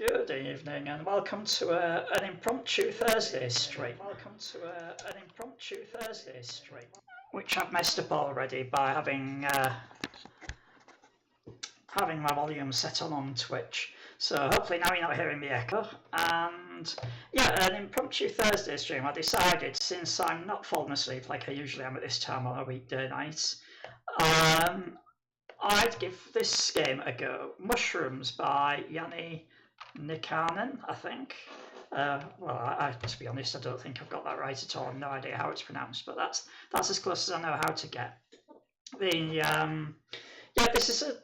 Good evening and welcome to an impromptu Thursday stream. Which I've messed up already by having my volume set on Twitch. So hopefully now you're not hearing me echo. And yeah, an impromptu Thursday stream. I decided, since I'm not falling asleep like I usually am at this time on a weekday night, I'd give this game a go. Mushrooms by Jani Nykänen, I think. Well, to be honest, I don't think I've got that right at all. I have no idea how it's pronounced, but that's as close as I know how to get. This is a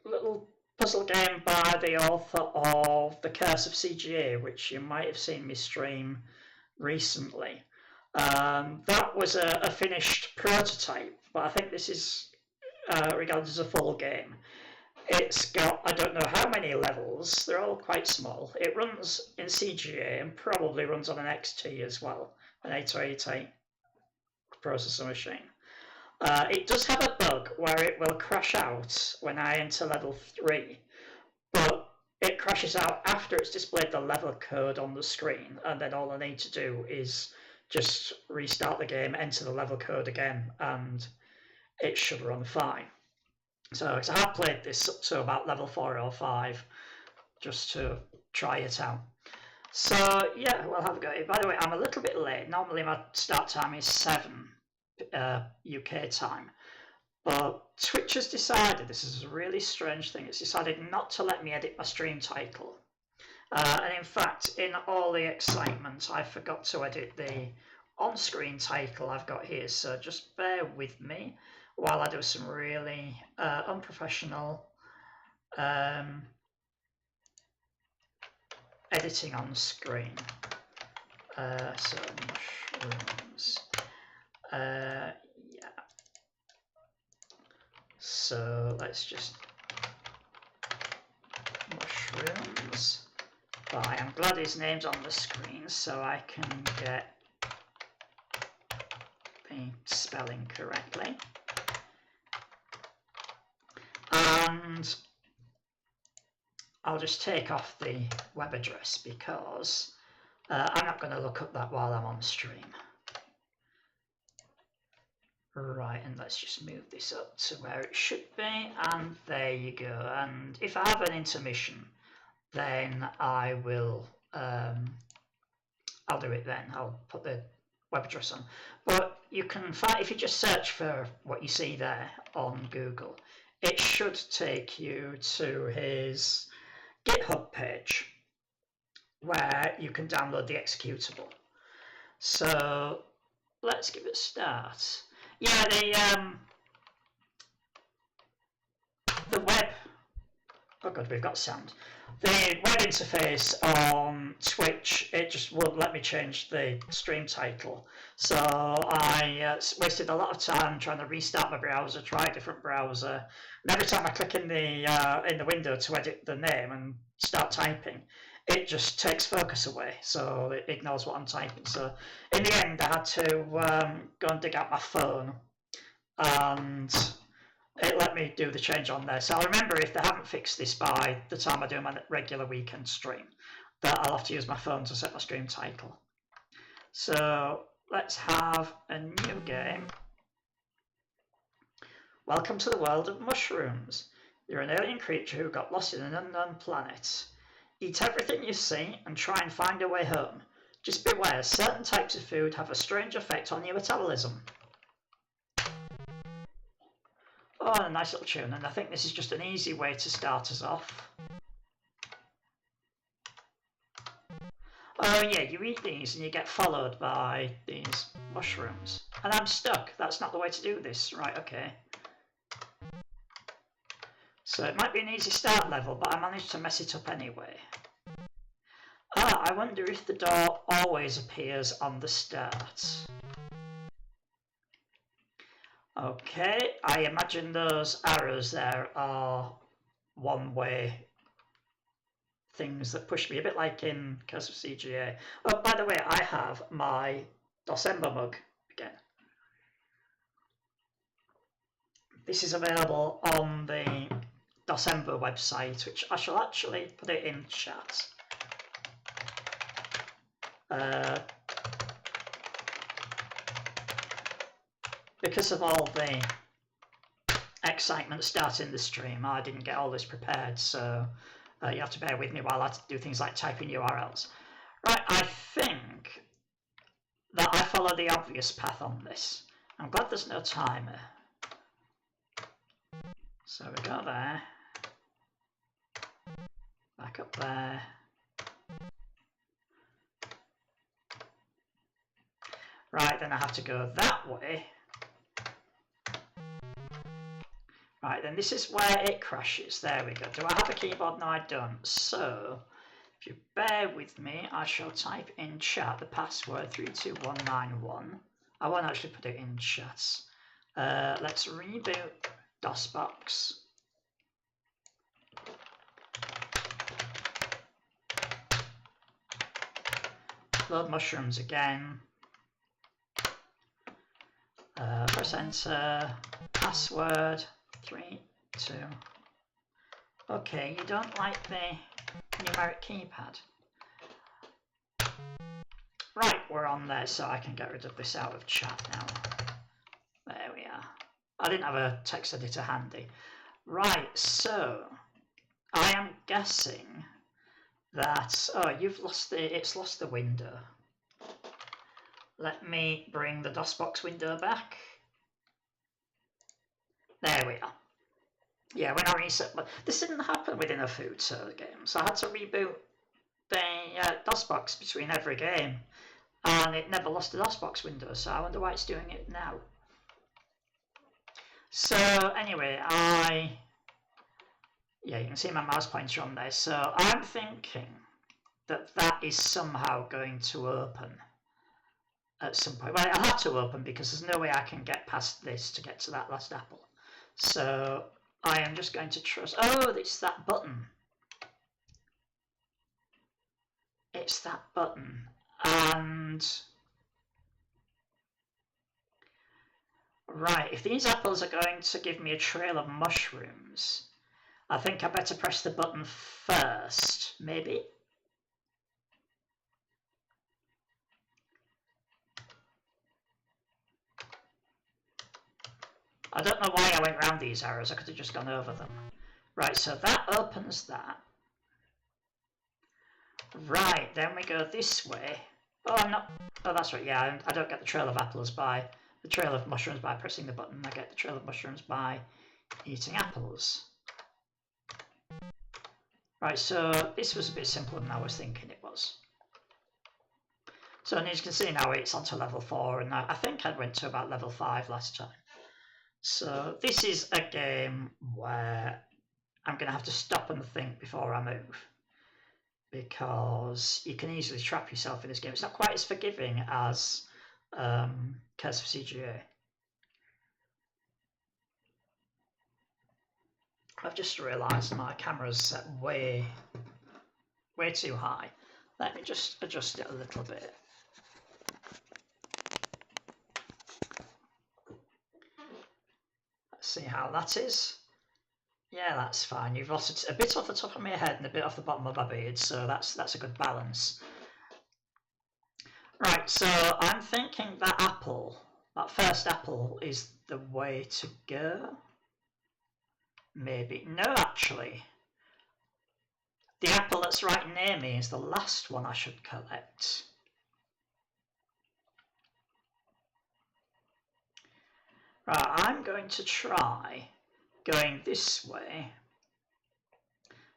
little puzzle game by the author of The Curse of CGA, which you might have seen me stream recently. That was a finished prototype, but I think this is regarded as a full game. It's got, I don't know how many levels, they're all quite small. It runs in CGA and probably runs on an XT as well, an 8088 processor machine. It does have a bug where it will crash out when I enter level 3, but it crashes out after it's displayed the level code on the screen, and then all I need to do is just restart the game, enter the level code again, and it should run fine. So I have played this up to about level 4 or 5 just to try it out. So yeah, we'll have a go. By the way, I'm a little bit late. Normally my start time is 7 UK time, but Twitch has decided, this is a really strange thing, it's decided not to let me edit my stream title. And in fact, in all the excitement, I forgot to edit the on-screen title I've got here, so just bear with me while I do some really unprofessional editing on screen. So mushrooms. Yeah. So let's just mushrooms. Bye. I'm glad his name's on the screen so I can get the spelling correctly. And I'll just take off the web address because I'm not going to look up that while I'm on stream. Right, and let's just move this up to where it should be, and there you go. And if I have an intermission, then I will, I'll do it then. I'll put the web address on. But you can find, if you just search for what you see there on Google, it should take you to his GitHub page where you can download the executable. So let's give it a start. Yeah, the web, oh god, we've got sound. The web interface on Twitch, it just won't let me change the stream title. So I wasted a lot of time trying to restart my browser, try a different browser. And every time I click in the window to edit the name and start typing, it just takes focus away, so it ignores what I'm typing. So in the end, I had to go and dig out my phone, and it let me do the change on there. So I remember, if they haven't fixed this by the time I do my regular weekend stream, that I'll have to use my phone to set my stream title. So let's have a new game. Welcome to the world of mushrooms. You're an alien creature who got lost in an unknown planet. Eat everything you see and try and find a way home. Just beware, certain types of food have a strange effect on your metabolism. Oh, a nice little tune, and I think this is just an easy way to start us off. Oh yeah, you eat these and you get followed by these mushrooms. And I'm stuck. That's not the way to do this. Right, okay. So it might be an easy start level, but I managed to mess it up anyway. I wonder if the door always appears on the start. Okay, I imagine those arrows there are one-way things that push me, a bit like in Curse of CGA. Oh, by the way, I have my DOSember mug again. This is available on the DOSember website, which I shall actually put it in chat. Because of all the excitement starting the stream, I didn't get all this prepared, so you have to bear with me while I do things like typing URLs. Right, I think that I follow the obvious path on this. I'm glad there's no timer. So we go there, back up there. Right, then I have to go that way. Right, then this is where it crashes. There we go. Do I have a keyboard? No, I don't. So, if you bear with me, I shall type in chat the password 32191. I won't actually put it in chat. Let's reboot DOSBox. Load mushrooms again. Press enter. Password 3, 2. Okay, you don't like the numeric keypad. Right, we're on there, so I can get rid of this out of chat now. There we are. I didn't have a text editor handy. Right, so I am guessing that it's lost the window. Let me bring the DOSBox window back. There we are. Yeah, when I reset, but this didn't happen within a food game, so I had to reboot the DOSBox between every game, and it never lost the DOSBox window, so I wonder why it's doing it now. So anyway, you can see my mouse pointer on there, so I'm thinking that is somehow going to open at some point. Well, it'll have to open because there's no way I can get past this to get to that last apple. So I am just going to trust. Oh, it's that button. It's that button. And right, if these apples are going to give me a trail of mushrooms, I think I better press the button first, maybe. I don't know why I went round these arrows, I could have just gone over them. Right, so that opens that. Right, then we go this way. Oh, I'm not. Oh, that's right, yeah, I don't get the trail of apples by the trail of mushrooms by pressing the button. I get the trail of mushrooms by eating apples. Right, so this was a bit simpler than I was thinking it was. So as you can see now, it's on to level 4, and I think I went to about level 5 last time. So this is a game where I'm going to have to stop and think before I move, because you can easily trap yourself in this game. It's not quite as forgiving as Curse of CGA. I've just realised my camera's set way too high. Let me just adjust it a little bit. Let's see how that is. Yeah, that's fine. You've lost a bit off the top of my head and a bit off the bottom of my beard, so that's a good balance. Right, so I'm thinking that apple, that first apple, is the way to go. Maybe. No, actually. The apple that's right near me is the last one I should collect. Right, I'm going to try going this way.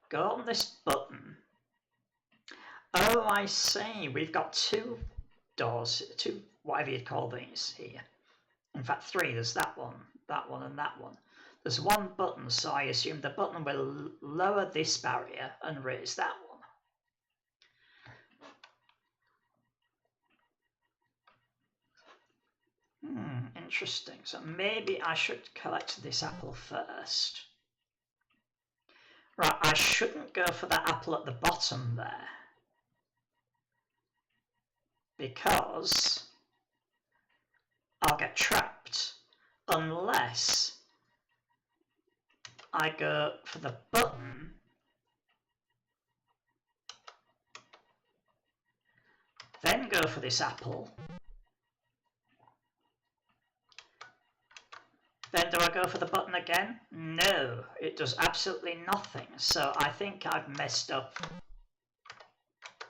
Go on this button. Oh, I see. We've got 2 doors, 2, whatever you'd call these here. In fact, 3. There's that one, and that one. There's 1 button, so I assume the button will lower this barrier and raise that one. Interesting. So maybe I should collect this apple first. Right, I shouldn't go for that apple at the bottom there, because I'll get trapped unless I go for the button, then go for this apple, then do I go for the button again? No, it does absolutely nothing. So I think I've messed up.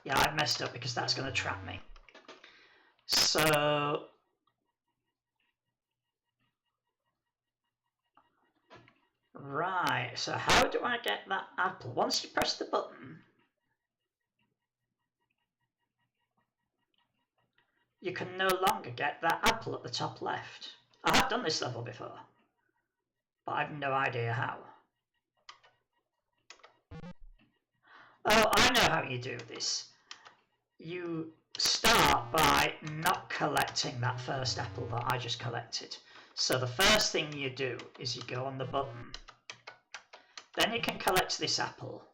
Yeah, I've messed up because that's going to trap me. So right, so how do I get that apple? Once you press the button, you can no longer get that apple at the top left. I have done this level before, but I have no idea how. Oh, I know how you do this. You start by not collecting that first apple that I just collected. So the first thing you do is you go on the button. Then you can collect this apple.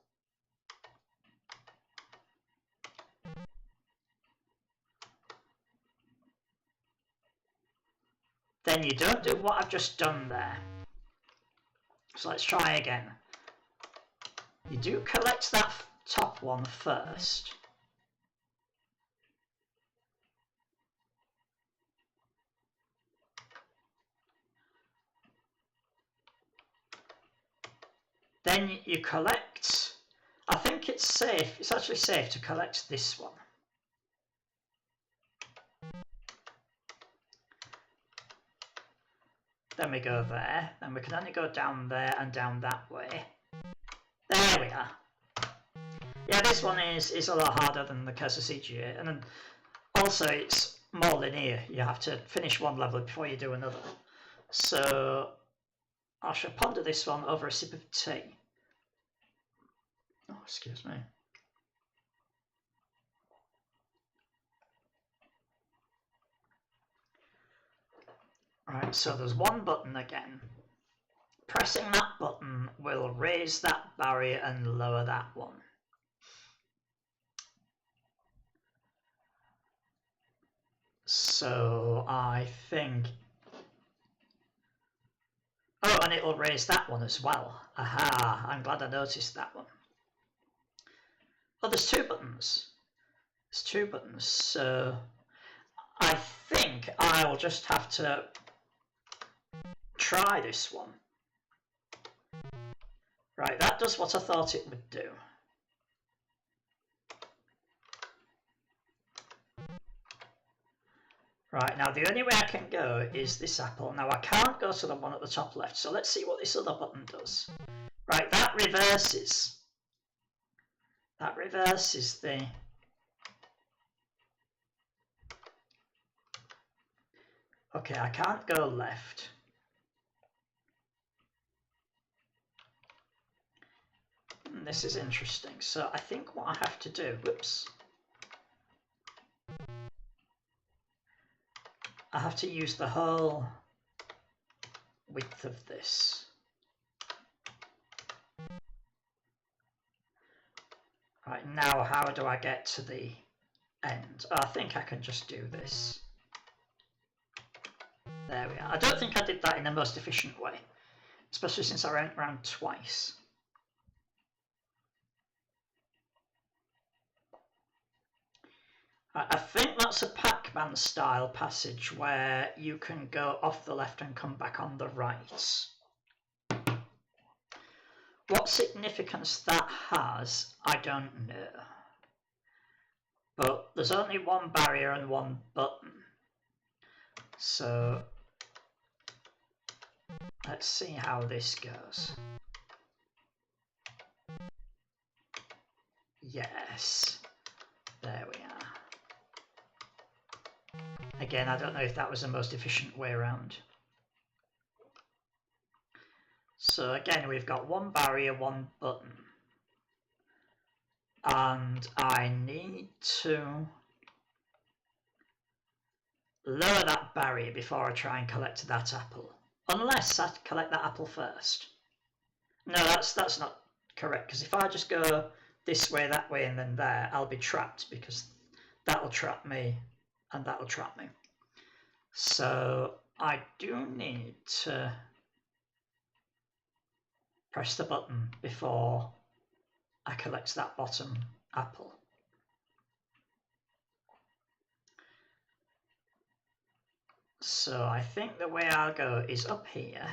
Then you don't do what I've just done there. So let's try again. You do collect that top one first. Then you collect, I think it's safe, it's actually safe to collect this one. Then we go there, and we can only go down there and down that way. There we are. Yeah, this one is a lot harder than the Curse of CGA, and then also it's more linear. You have to finish one level before you do another. So I shall ponder this one over a sip of tea. Oh, excuse me. Right, so there's one button again. Pressing that button will raise that barrier and lower that one. So I think... Oh, and it'll raise that one as well. Aha, I'm glad I noticed that one. Oh, there's two buttons. There's two buttons, so I think I'll just have to try this one. Right, that does what I thought it would do. Right, now the only way I can go is this apple. Now I can't go to the one at the top left, so let's see what this other button does. Right, that reverses. That reverses the... Okay, I can't go left. This is interesting. So I think what I have to do... Whoops. I have to use the whole width of this. Right, now how do I get to the end? Oh, I think I can just do this. There we are. I don't think I did that in the most efficient way, especially since I went around twice. I think that's a Pac-Man style passage where you can go off the left and come back on the right. What significance that has, I don't know. But there's only one barrier and one button. So let's see how this goes. Yes, there we are. Again, I don't know if that was the most efficient way around. So again, we've got one barrier, one button. And I need to lower that barrier before I try and collect that apple. Unless I collect that apple first. No, that's not correct, because if I just go this way, that way, and then there, I'll be trapped, because that'll trap me, and that'll trap me. So I do need to press the button before I collect that bottom apple. So I think the way I'll go is up here.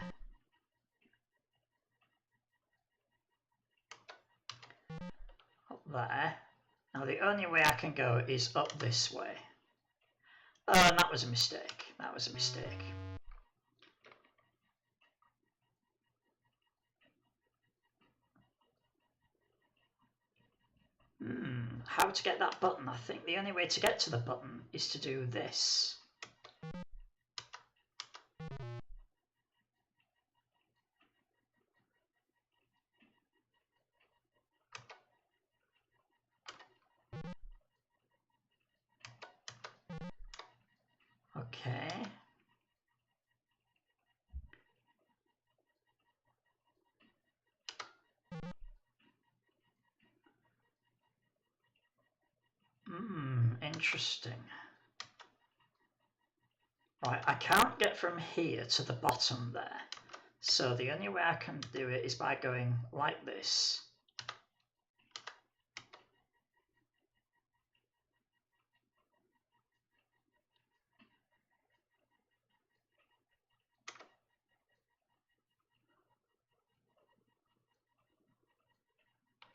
Up there. Now the only way I can go is up this way. Oh, and that was a mistake. That was a mistake. How to get that button? I think the only way to get to the button is to do this. Okay. Interesting. Right, I can't get from here to the bottom there. So the only way I can do it is by going like this.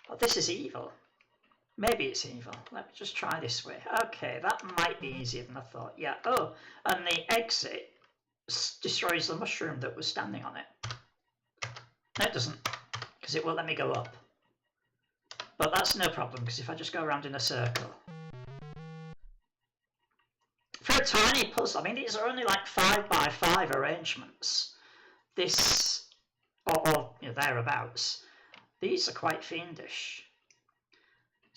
Oh, this is evil. Maybe it's evil. Let me just try this way. Okay, that might be easier than I thought. Yeah. Oh, and the exit destroys the mushroom that was standing on it. No, it doesn't, because it won't let me go up. But that's no problem, because if I just go around in a circle. For a tiny puzzle, I mean, these are only like 5x5 arrangements. This, or you know, thereabouts. These are quite fiendish.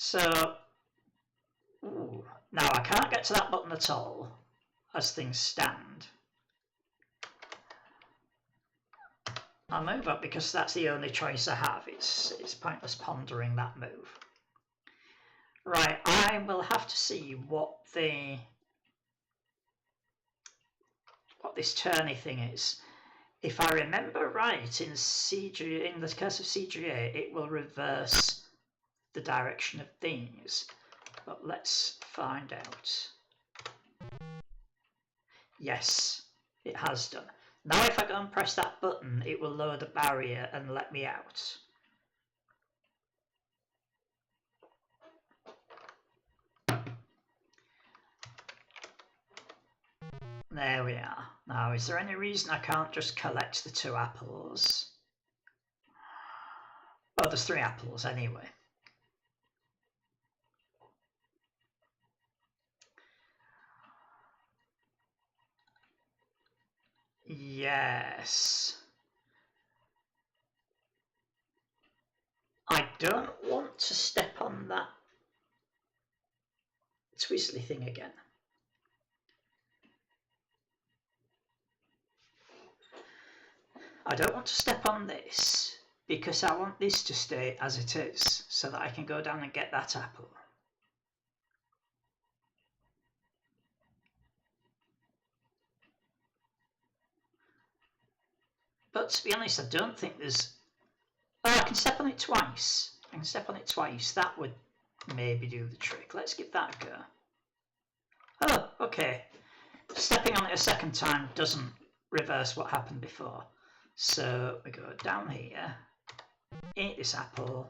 So, now I can't get to that button at all, as things stand. I'll move up because that's the only choice I have. It's pointless pondering that move. Right, I will have to see what this turny thing is. If I remember right, in the Curse of CGA, it will reverse the direction of these. But let's find out. Yes, it has done. Now if I go and press that button, it will lower the barrier and let me out. There we are. Now, is there any reason I can't just collect the 2 apples? Oh, there's 3 apples anyway. Yes. I don't want to step on that twizzly thing again. I don't want to step on this because I want this to stay as it is so that I can go down and get that apple. But to be honest, I don't think there's... Oh, I can step on it twice. I can step on it twice. That would maybe do the trick. Let's give that a go. Oh, okay. Stepping on it a second time doesn't reverse what happened before. So we go down here, eat this apple,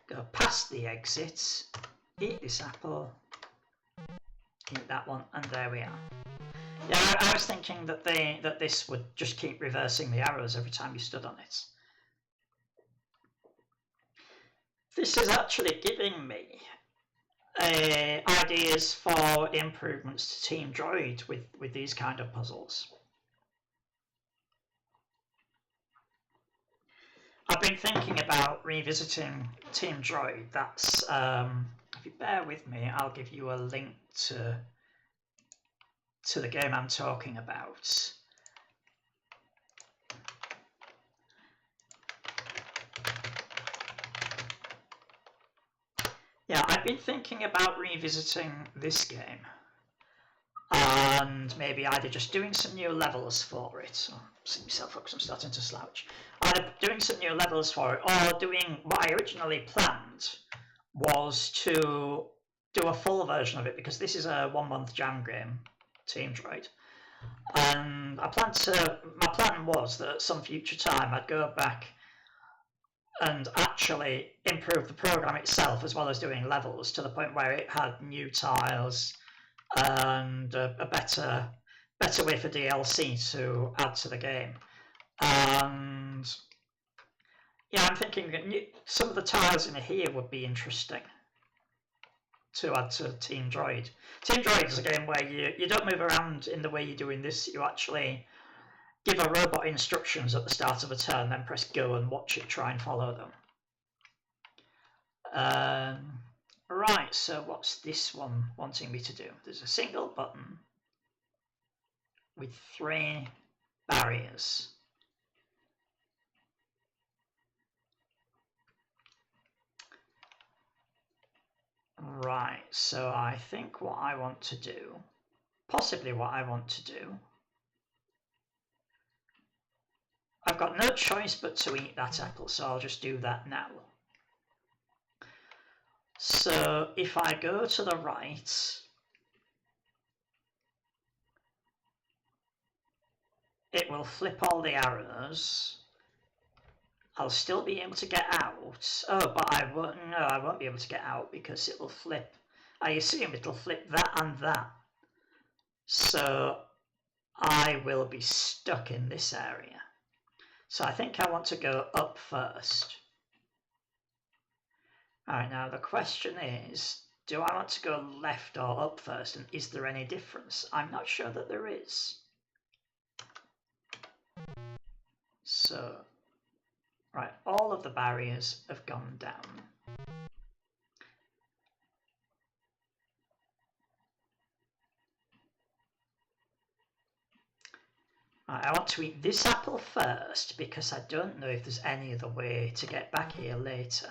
go past the exit, eat this apple, eat that one, and there we are. Yeah, I was thinking that this would just keep reversing the arrows every time you stood on it. This is actually giving me ideas for improvements to Team Droid with these kind of puzzles. I've been thinking about revisiting Team Droid. That's, if you bear with me, I'll give you a link to the game I'm talking about. Yeah, I've been thinking about revisiting this game. and maybe either just doing some new levels for it. I'll sit myself up because I'm starting to slouch. Either doing some new levels for it, or doing what I originally planned was to do a full version of it, because this is a 1 month jam game, Team Droid. And my plan was that at some future time I'd go back and actually improve the program itself as well as doing levels to the point where it had new tiles and a better way for DLC to add to the game. And yeah, I'm thinking some of the tiles in here would be interesting to add to Team Droid. Team Droid is a game where you don't move around in the way you do in this. You actually give a robot instructions at the start of a turn, then press go and watch it try and follow them. Right, so what's this one wanting me to do? There's a single button with 3 barriers. Right, so I think what I want to do, possibly what I want to do, I've got no choice but to eat that apple, so I'll just do that now. So if I go to the right, it will flip all the arrows. I'll still be able to get out. Oh, but I won't be able to get out because it will flip. I assume it'll flip that and that. So I will be stuck in this area. So I think I want to go up first. Alright, now the question is, do I want to go left or up first, and is there any difference? I'm not sure that there is. So, right, all of the barriers have gone down. Right, I want to eat this apple first because I don't know if there's any other way to get back here later.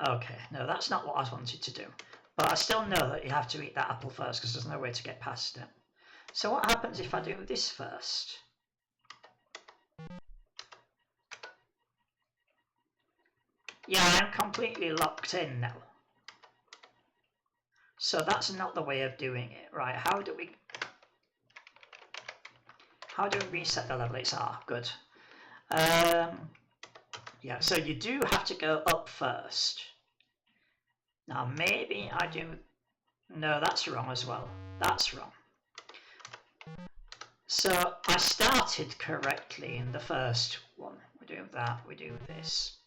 Okay, no, that's not what I wanted to do. But I still know that you have to eat that apple first because there's no way to get past it. So what happens if I do this first? Yeah, I'm completely locked in now. So that's not the way of doing it, right? How do we reset the level? It's R, good. Yeah, so you do have to go up first. Now maybe I do. No, that's wrong as well. That's wrong. So I started correctly in the first one. We do that, we do this.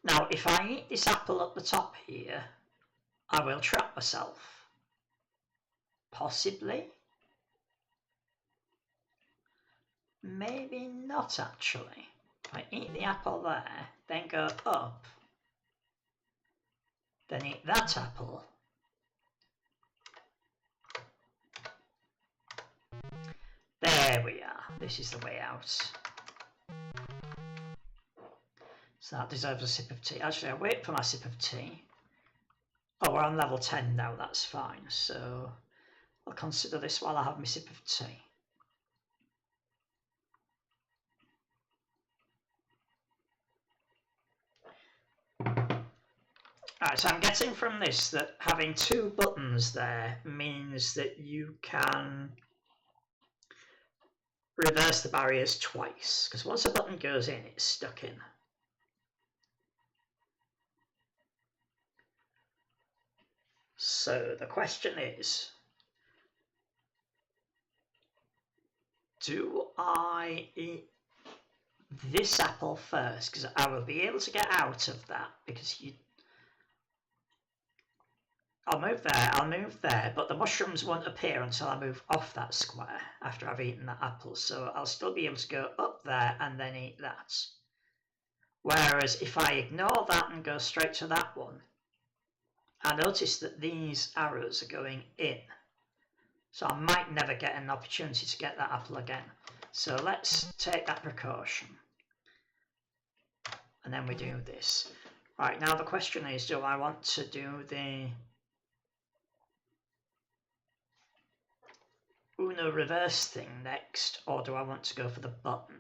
Now if I eat this apple at the top here, I will trap myself. Possibly. Maybe not actually. If I eat the apple there, then go up, then eat that apple. There we are. This is the way out. So that deserves a sip of tea. Actually, I'll wait for my sip of tea. Oh, we're on level 10 now, that's fine. So I'll consider this while I have my sip of tea. Alright, so I'm getting from this that having 2 buttons there means that you can reverse the barriers twice, because once a button goes in, it's stuck in. So the question is, do I eat this apple first? Because I will be able to get out of that, because I'll move there, but the mushrooms won't appear until I move off that square after I've eaten that apple. So I'll still be able to go up there and then eat that. Whereas if I ignore that and go straight to that one, I notice that these arrows are going in. So I might never get an opportunity to get that apple again. So let's take that precaution. And then we do this. Right, now the question is, do I want to do the Uno reverse thing next, or do I want to go for the button?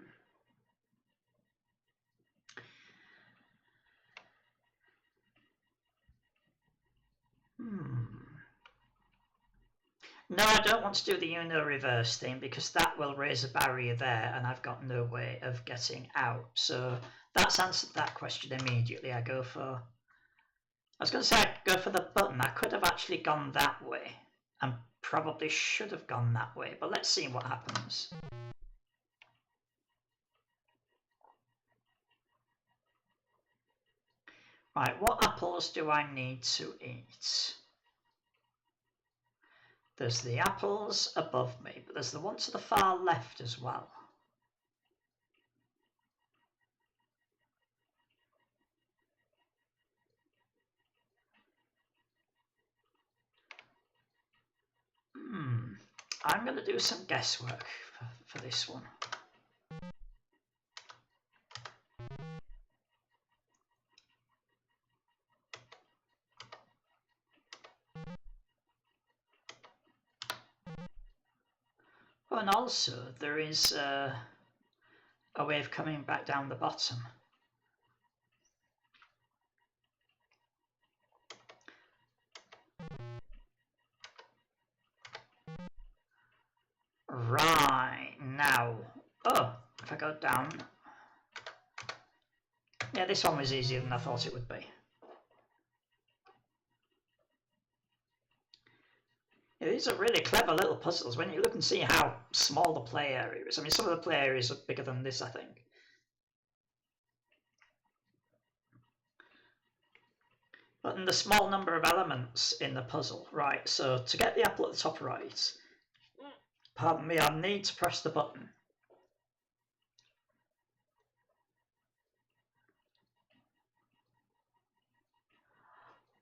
No, I don't want to do the Uno reverse thing because that will raise a barrier there and I've got no way of getting out. So that's answered that question immediately. I was going to say I'd go for the button. I could have actually gone that way and probably should have gone that way, but let's see what happens. Right, what apples do I need to eat? There's the apples above me, but there's the one to the far left as well. I'm going to do some guesswork for this one. Oh, and also there is a way of coming back down the bottom. Right, now, oh, if I go down, yeah, this one was easier than I thought it would be. Yeah, these are really clever little puzzles when you look and see how small the play area is. I mean, some of the play areas are bigger than this, I think. But in the small number of elements in the puzzle, right, so to get the apple at the top right, pardon me, I need to press the button.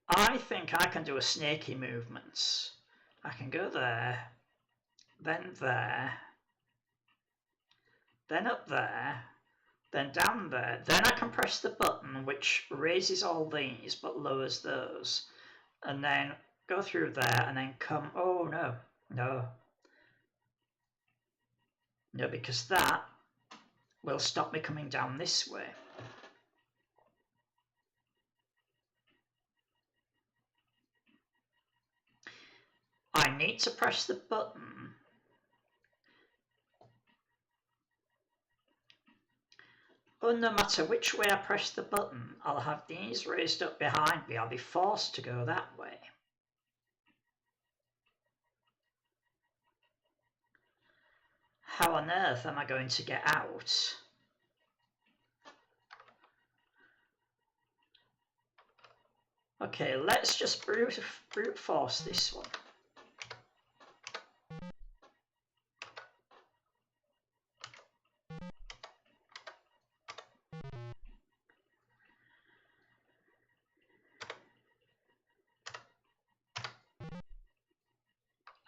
I think I can do a snaky movement. I can go there, then up there, then down there. Then I can press the button which raises all these but lowers those. And then go through there and then come, oh no, because that will stop me coming down this way. I need to press the button. Oh, no matter which way I press the button, I'll have these raised up behind me. I'll be forced to go that way. How on earth am I going to get out? Okay, let's just brute force this one.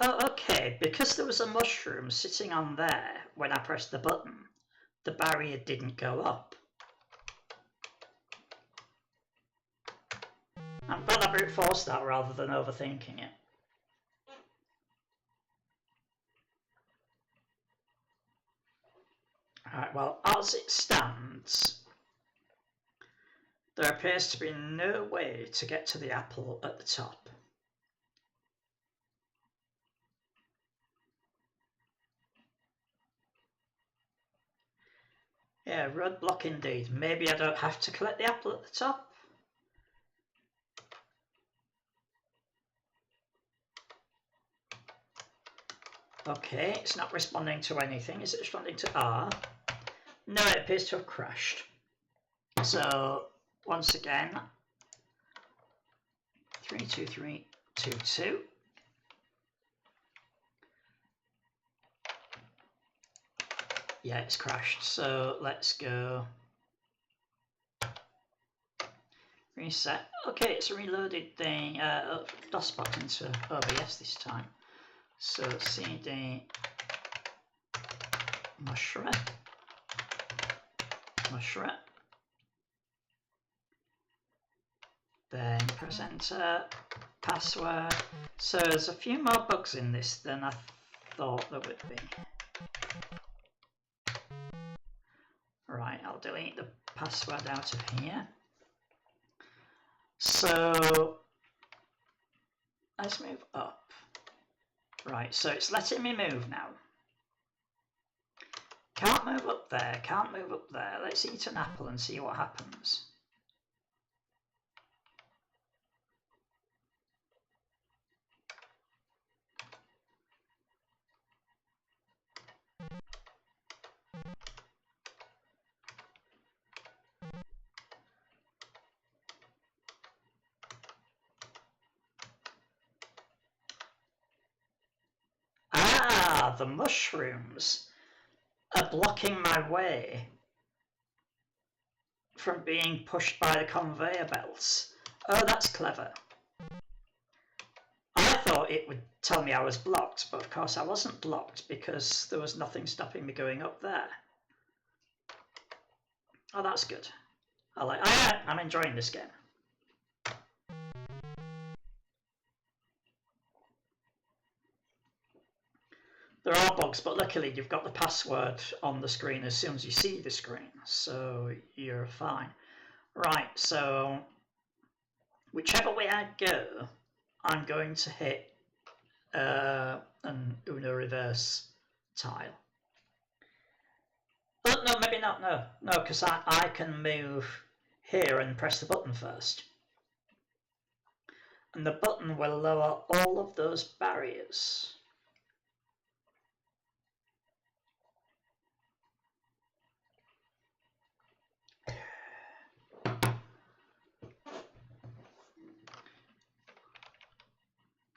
Oh, okay, because there was a mushroom sitting on there when I pressed the button, the barrier didn't go up. I'm glad I brute forced that rather than overthinking it. Alright, well, as it stands, there appears to be no way to get to the apple at the top. Yeah, roadblock indeed. Maybe I don't have to collect the apple at the top. Okay, it's not responding to anything. Is it responding to R? No, it appears to have crashed. So, once again, 32322. Yeah, it's crashed. So let's go reset. Okay, it's reloaded the DOSbox into OBS this time. So CD mushroom, mushroom. Then press enter, password. So there's a few more bugs in this than I thought there would be. Right, I'll delete the password out of here. So let's move up. Right, so it's letting me move now. Can't move up there, can't move up there. Let's eat an apple and see what happens. Ah, the mushrooms are blocking my way from being pushed by the conveyor belts. Oh, that's clever. I thought it would tell me I was blocked, but of course I wasn't blocked because there was nothing stopping me going up there. Oh, that's good. I'm enjoying this game. There are bugs, but luckily you've got the password on the screen as soon as you see the screen, so you're fine. Right, so whichever way I go, I'm going to hit an Uno reverse tile. Oh, no, maybe not, no, because I can move here and press the button first. And the button will lower all of those barriers.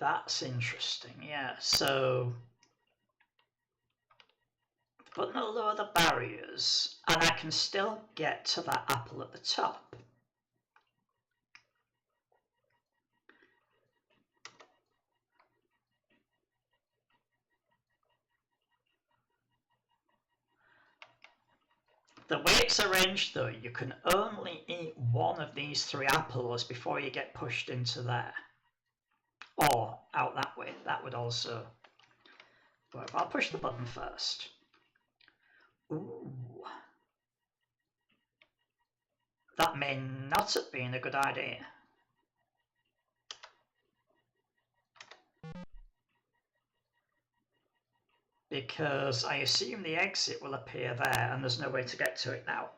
That's interesting, yeah. So the button will lower the barriers, and I can still get to that apple at the top. The way it's arranged, though, you can only eat one of these 3 apples before you get pushed into there. Or out that way. That would also work. I'll push the button first. Ooh. That may not have been a good idea. Because I assume the exit will appear there and there's no way to get to it now.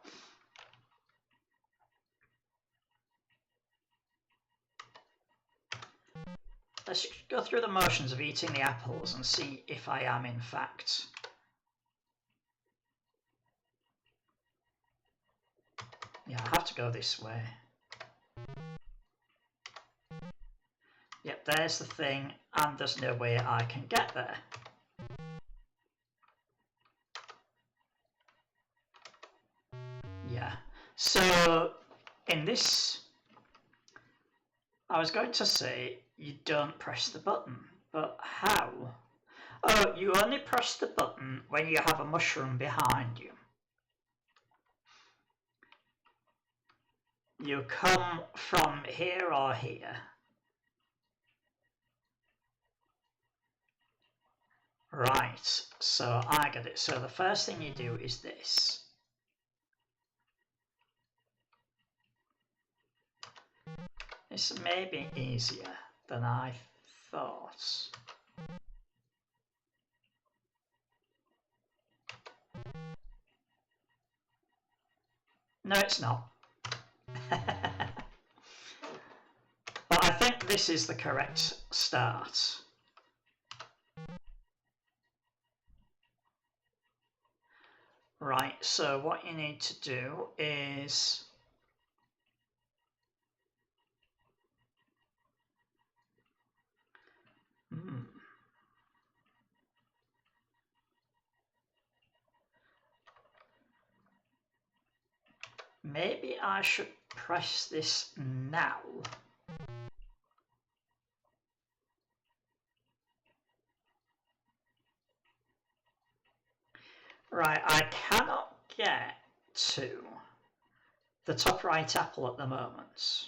Let's go through the motions of eating the apples and see if I am in fact. Yeah, I have to go this way. Yep, there's the thing, and there's no way I can get there. Yeah, so in this, I was going to say you don't press the button, but how? Oh, you only press the button when you have a mushroom behind you. You come from here or here. Right, so I get it. So the first thing you do is this. This may be easier than I thought. No, it's not. But I think this is the correct start. Right, so what you need to do is maybe I should press this now. Right, I cannot get to the top right apple at the moment.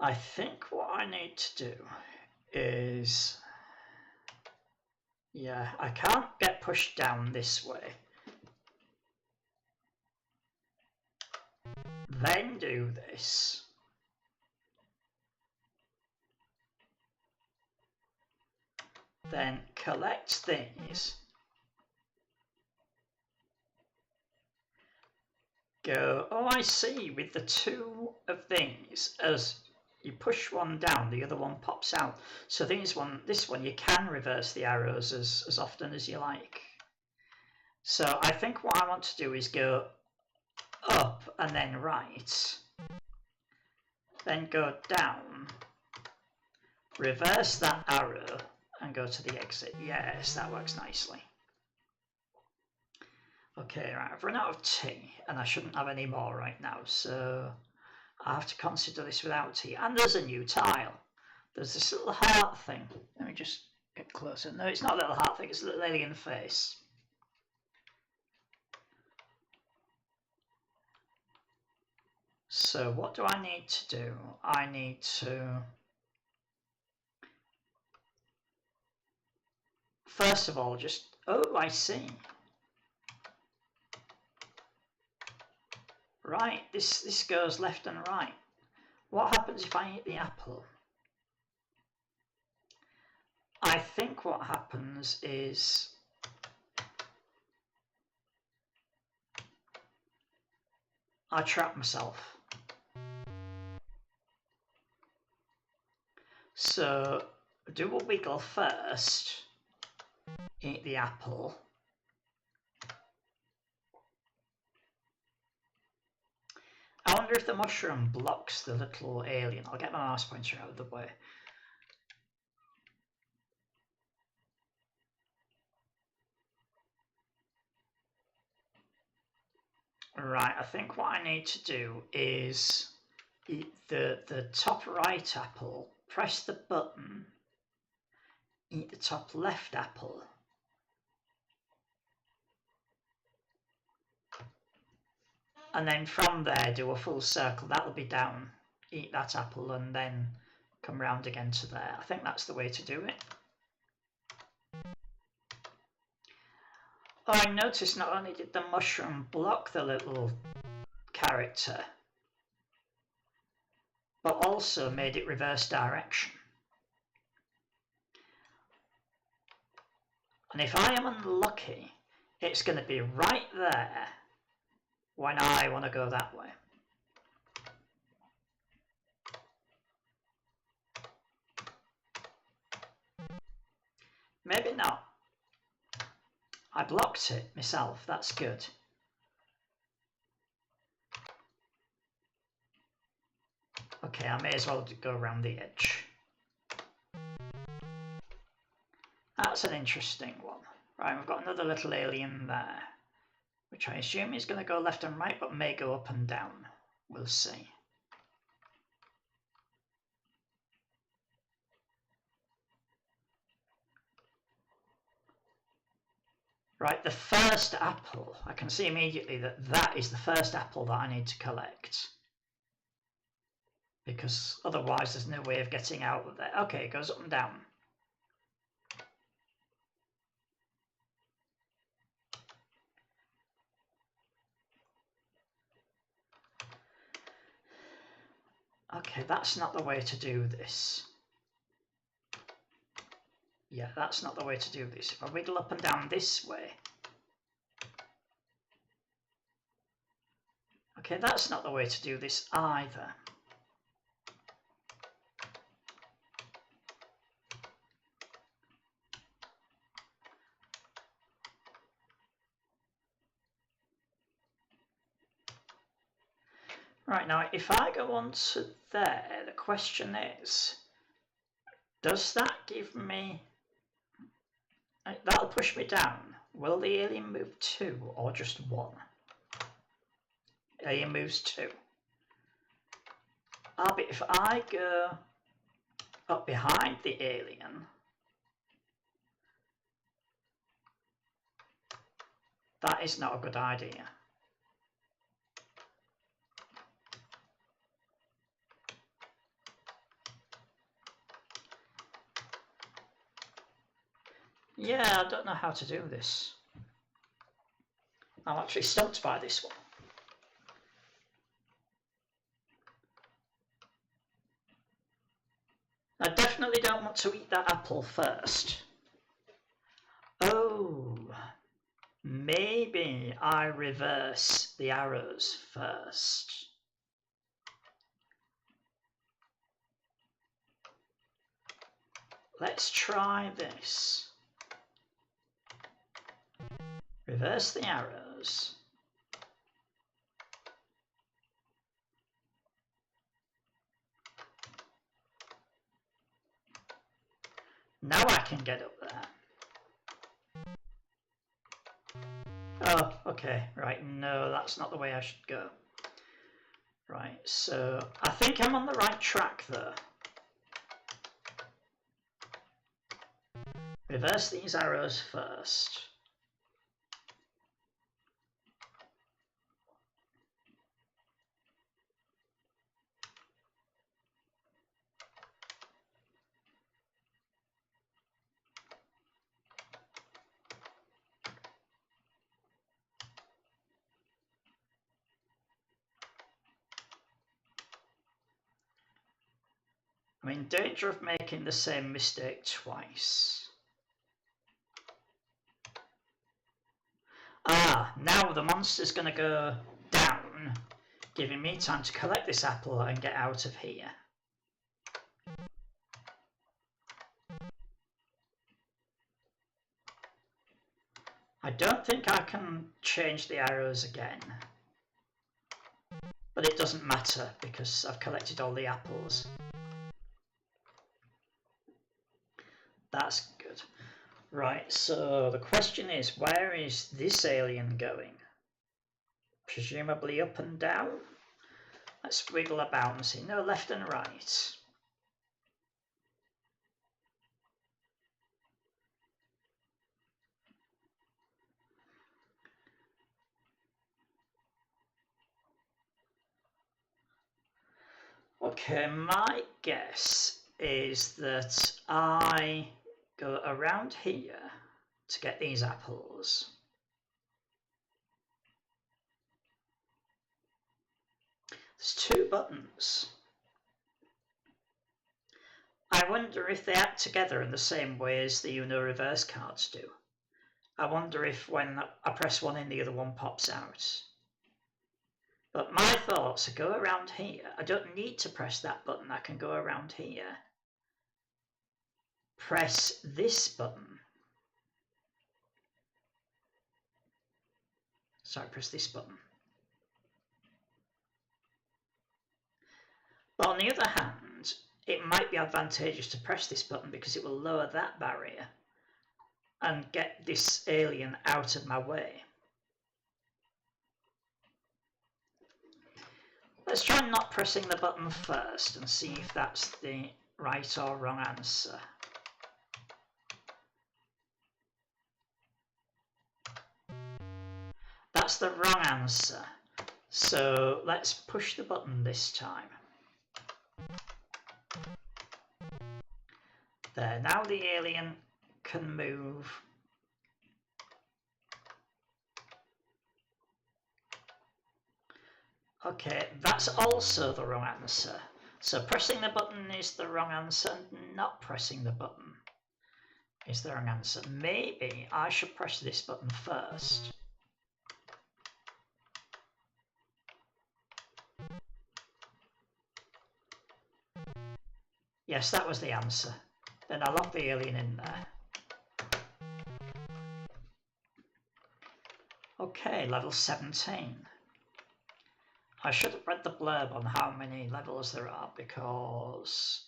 I think what I need to do is, yeah, I can't get pushed down this way. Then do this. Then collect these. Go, oh, I see, with the two of these, as you push one down, the other one pops out. So this one, you can reverse the arrows as often as you like. So I think what I want to do is go up and then right, then go down, reverse that arrow and go to the exit. Yes, that works nicely. Okay, right, I've run out of tea and I shouldn't have any more right now, so I have to consider this without tea. And there's a new tile. There's this little heart thing. Let me just get closer. No, it's not a little heart thing, it's a little alien face. So what do I need to do? I need to, first of all, just, oh, I see. Right, this goes left and right. What happens if I eat the apple? I think what happens is I trap myself. So do a wiggle first, eat the apple. I wonder if the mushroom blocks the little alien. I'll get my mouse pointer out of the way. Right, I think what I need to do is eat the top right apple, press the button, eat the top left apple. And then from there do a full circle. That'll be down, eat that apple, and then come round again to there. I think that's the way to do it. Oh, I noticed not only did the mushroom block the little character, but also made it reverse direction. And if I am unlucky, it's going to be right there when I want to go that way. Maybe not. I blocked it myself, that's good. Okay, I may as well go around the edge. That's an interesting one. Right, we've got another little alien there, which I assume is going to go left and right, but may go up and down. We'll see. Right, the first apple, I can see immediately that that is the first apple that I need to collect. Because otherwise there's no way of getting out of there. Okay, it goes up and down. Okay, that's not the way to do this. Yeah, that's not the way to do this. If I wiggle up and down this way. Okay, that's not the way to do this either. Right, now if I go on to there, the question is, does that give me, that'll push me down. Will the alien move 2 or just 1? Alien moves 2. But if I go up behind the alien, that is not a good idea. Yeah, I don't know how to do this. I'm actually stumped by this one. I definitely don't want to eat that apple first. Oh, maybe I reverse the arrows first. Let's try this. Reverse the arrows. Now I can get up there. Oh, okay, right, no, that's not the way I should go. Right, so I think I'm on the right track though. Reverse these arrows first. I'm in danger of making the same mistake twice. Now the monster's going to go down, giving me time to collect this apple and get out of here. I don't think I can change the arrows again. But it doesn't matter because I've collected all the apples. That's good. Right, so the question is, where is this alien going? Presumably up and down? Let's wiggle about and see. No, left and right. Okay, my guess is that I go around here to get these apples. There's 2 buttons. I wonder if they act together in the same way as the Uno reverse cards do. I wonder if when I press one in, the other one pops out. But my thoughts are go around here. I don't need to press that button. I can go around here. Press this button. Sorry, press this button. But on the other hand, it might be advantageous to press this button because it will lower that barrier and get this alien out of my way. Let's try not pressing the button first and see if that's the right or wrong answer. That's the wrong answer. So let's push the button this time. There, now the alien can move. Okay, that's also the wrong answer. So pressing the button is the wrong answer, not pressing the button is the wrong answer. Maybe I should press this button first. Yes, that was the answer. Then I lock the alien in there. Okay, level 17. I should have read the blurb on how many levels there are because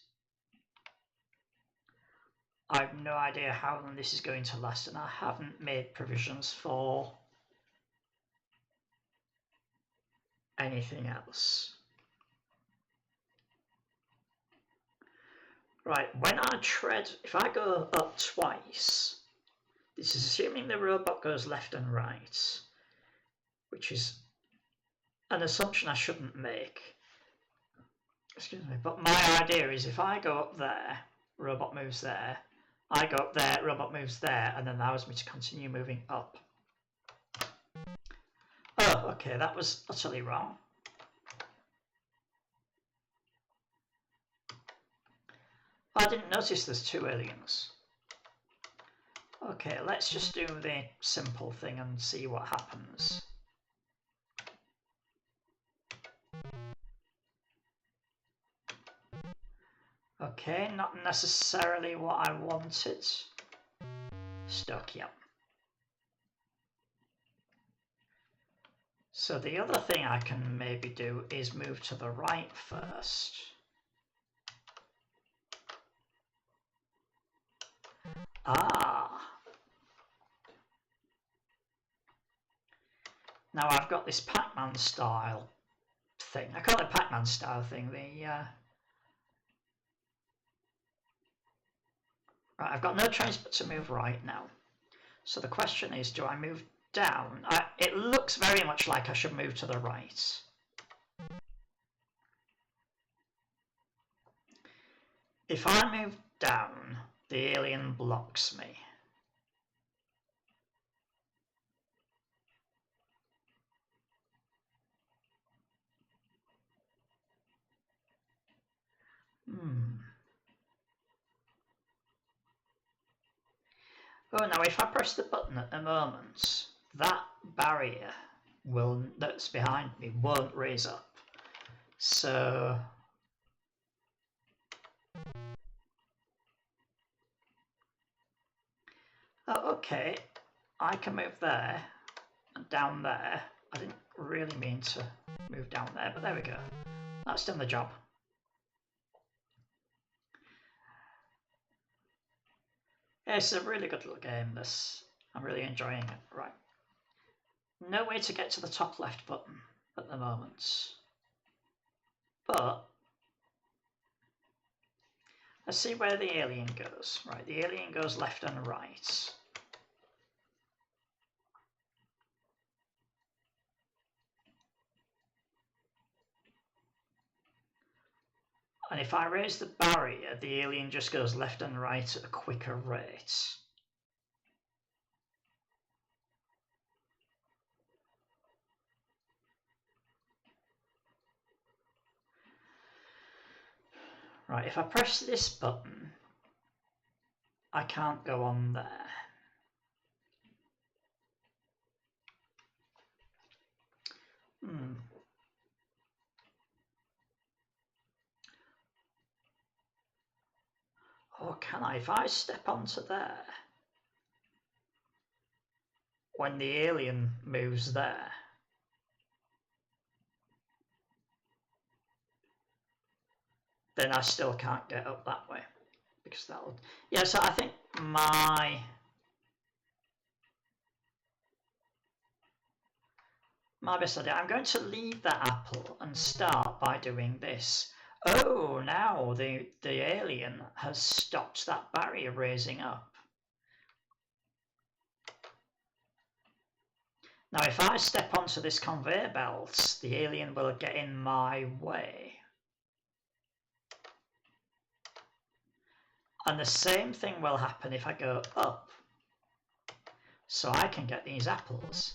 I have no idea how long this is going to last and I haven't made provisions for anything else. Right, when I tread, if I go up twice, this is assuming the robot goes left and right, which is an assumption I shouldn't make. Excuse me, but my idea is if I go up there, robot moves there, I go up there, robot moves there, and then allows me to continue moving up. Oh, okay, that was utterly wrong. I didn't notice there's two aliens. Okay, let's just do the simple thing and see what happens. Okay, not necessarily what I wanted. Stuck, yep. So the other thing I can maybe do is move to the right first. Ah. Now I've got this Pac-Man style thing. I call it Pac-Man style thing. Right, I've got no choice but to move right now. So the question is, do I move down? It looks very much like I should move to the right. If I move down, the alien blocks me. Oh, now if I press the button at the moment, that barrier that's behind me won't raise up. So oh, okay, I can move there and down there. I didn't really mean to move down there, but there we go. That's done the job. Yeah, it's a really good little game, this. I'm really enjoying it. Right. No way to get to the top left button at the moment. But let's see where the alien goes. Right, the alien goes left and right. And if I raise the barrier, the alien just goes left and right at a quicker rate. Right, if I press this button, I can't go on there. Or can I? If I step onto there, when the alien moves there, then I still can't get up that way. Because that'll... Yeah, so I think my best idea, I'm going to leave that apple and start by doing this. Oh, now the alien has stopped that barrier raising up. Now, if I step onto this conveyor belt, the alien will get in my way. And the same thing will happen if I go up. So I can get these apples.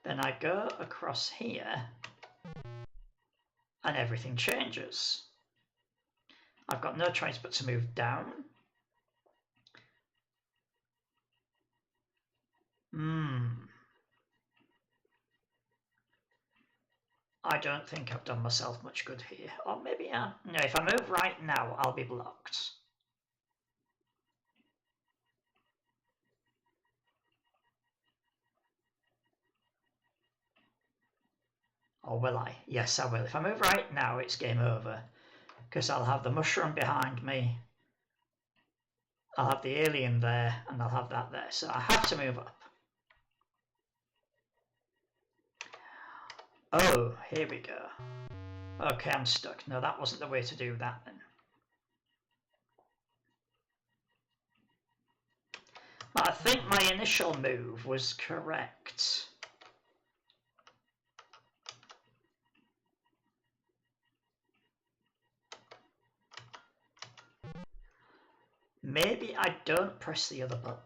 Then I go across here and everything changes. I've got no choice but to move down. I don't think I've done myself much good here. Or maybe no, if I move right now, I'll be blocked. Or will I? Yes, I will. If I move right now, it's game over. Because I'll have the mushroom behind me. I'll have the alien there, and I'll have that there. So I have to move up. Oh, here we go. Okay, I'm stuck. No, that wasn't the way to do that then. But I think my initial move was correct. Maybe I don't press the other button.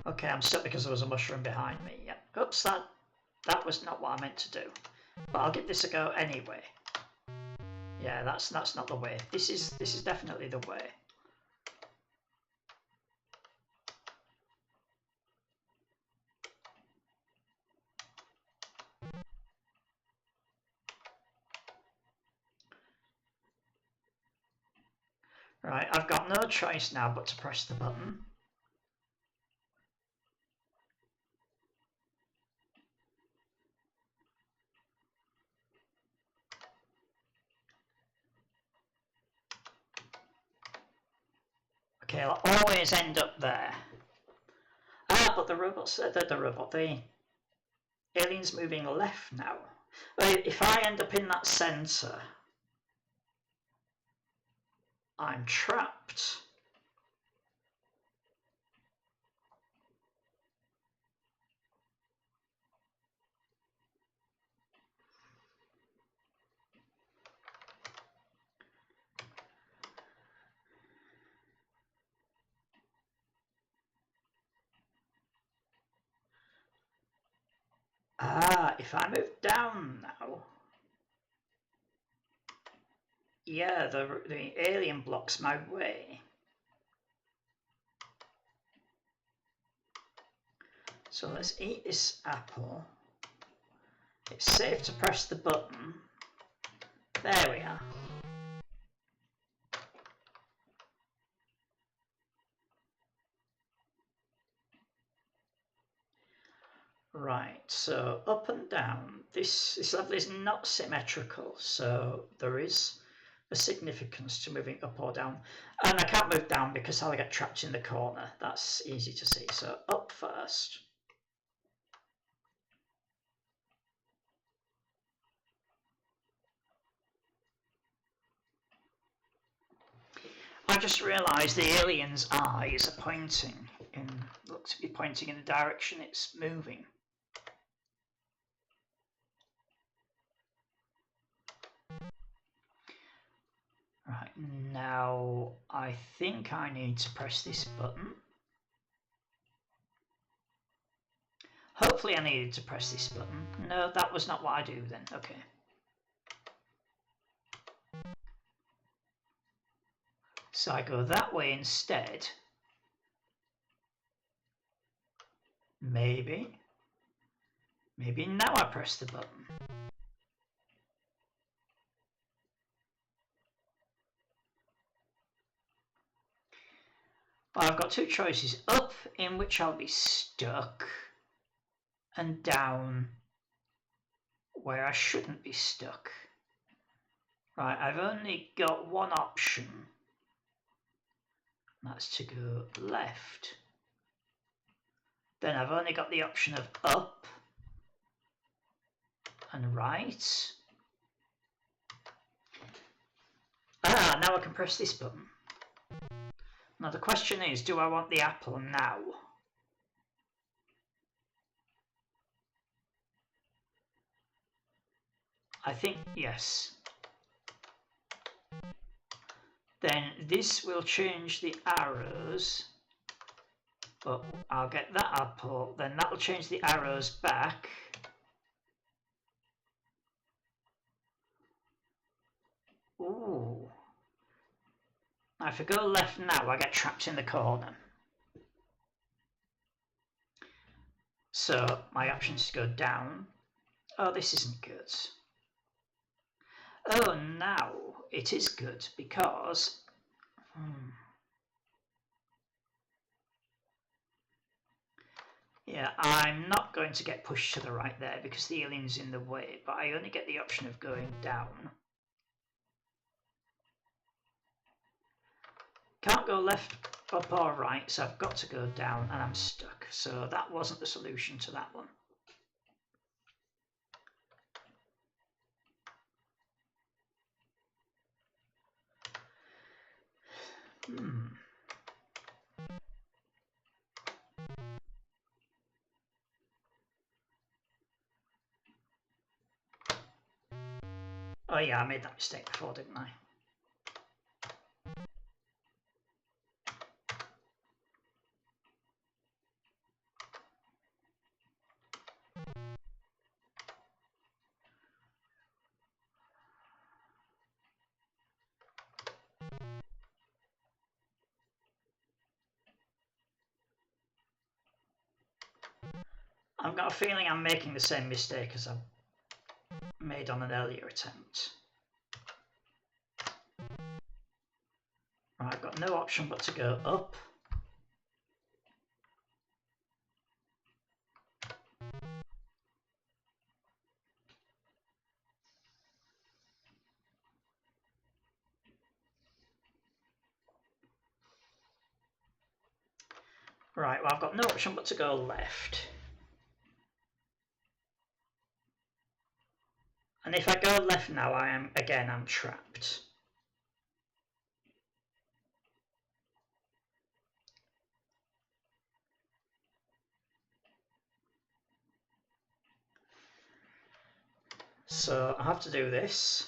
Okay, I'm stuck because there was a mushroom behind me. Yep. Oops, that was not what I meant to do. But I'll give this a go anyway. Yeah, that's not the way. This is definitely the way. Right, I've got no choice now but to press the button. Okay, I'll always end up there. Ah, but the alien's moving left now. If I end up in that centre, I'm trapped. Ah, if I move down now, yeah, the alien blocks my way. So let's eat this apple. It's safe to press the button. There we are. Right, so up and down. This level is not symmetrical, so there is a significance to moving up or down. And I can't move down because I'll get trapped in the corner. That's easy to see. So up first. I just realised the alien's eyes are pointing look to be pointing in the direction it's moving. Right, now I think I need to press this button. Hopefully I needed to press this button. No, that was not what I do then. Okay. So I go that way instead. Maybe now I press the button. Well, I've got two choices. Up, in which I'll be stuck, and down, where I shouldn't be stuck. Right, I've only got one option. That's to go left. Then I've only got the option of up and right. Ah, now I can press this button. Now the question is, do I want the apple now? I think yes. Then this will change the arrows, but I'll get that apple, then that will change the arrows back. Ooh. Now if I go left now, I get trapped in the corner. So my option is to go down. Oh, this isn't good. Oh, now it is good because yeah, I'm not going to get pushed to the right there because the alien's in the way, but I only get the option of going down. Can't go left up or right, so I've got to go down and I'm stuck. So that wasn't the solution to that one. Oh yeah, I made that mistake before, didn't I? I've got a feeling I'm making the same mistake as I made on an earlier attempt. Right, I've got no option but to go up. Right, well I've got no option but to go left. And if I go left now, I'm trapped. So I have to do this.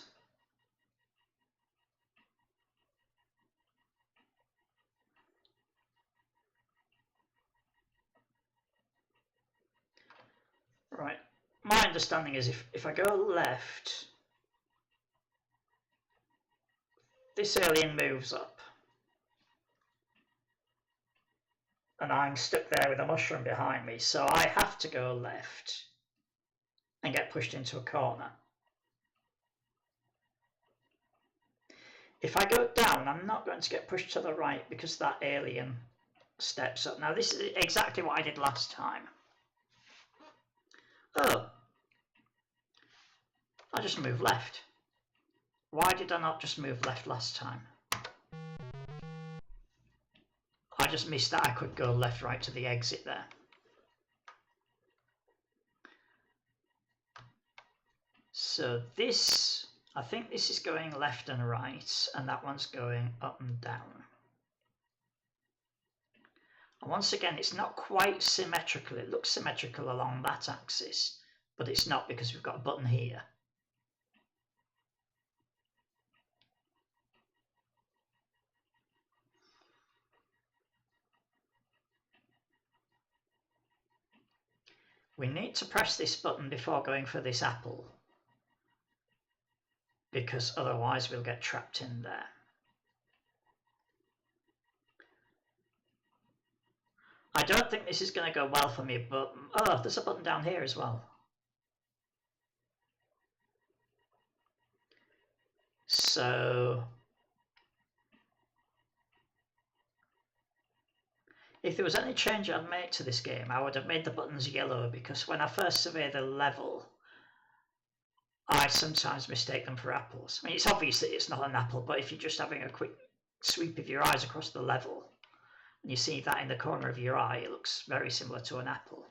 Right, my understanding is if I go left, this alien moves up. And I'm stuck there with a mushroom behind me, so I have to go left and get pushed into a corner. If I go down, I'm not going to get pushed to the right because that alien steps up. Now this is exactly what I did last time. Oh, I just moved left. Why did I not just move left last time? I just missed that I could go left, right to the exit there. So this, I think this is going left and right, and that one's going up and down. And once again, it's not quite symmetrical. It looks symmetrical along that axis, but it's not because we've got a button here. We need to press this button before going for this apple, because otherwise we'll get trapped in there. I don't think this is going to go well for me, but oh, there's a button down here as well. So if there was any change I'd make to this game, I would have made the buttons yellow, because when I first survey the level, I sometimes mistake them for apples. I mean, it's obvious that it's not an apple, but if you're just having a quick sweep of your eyes across the level, and you see that in the corner of your eye, it looks very similar to an apple.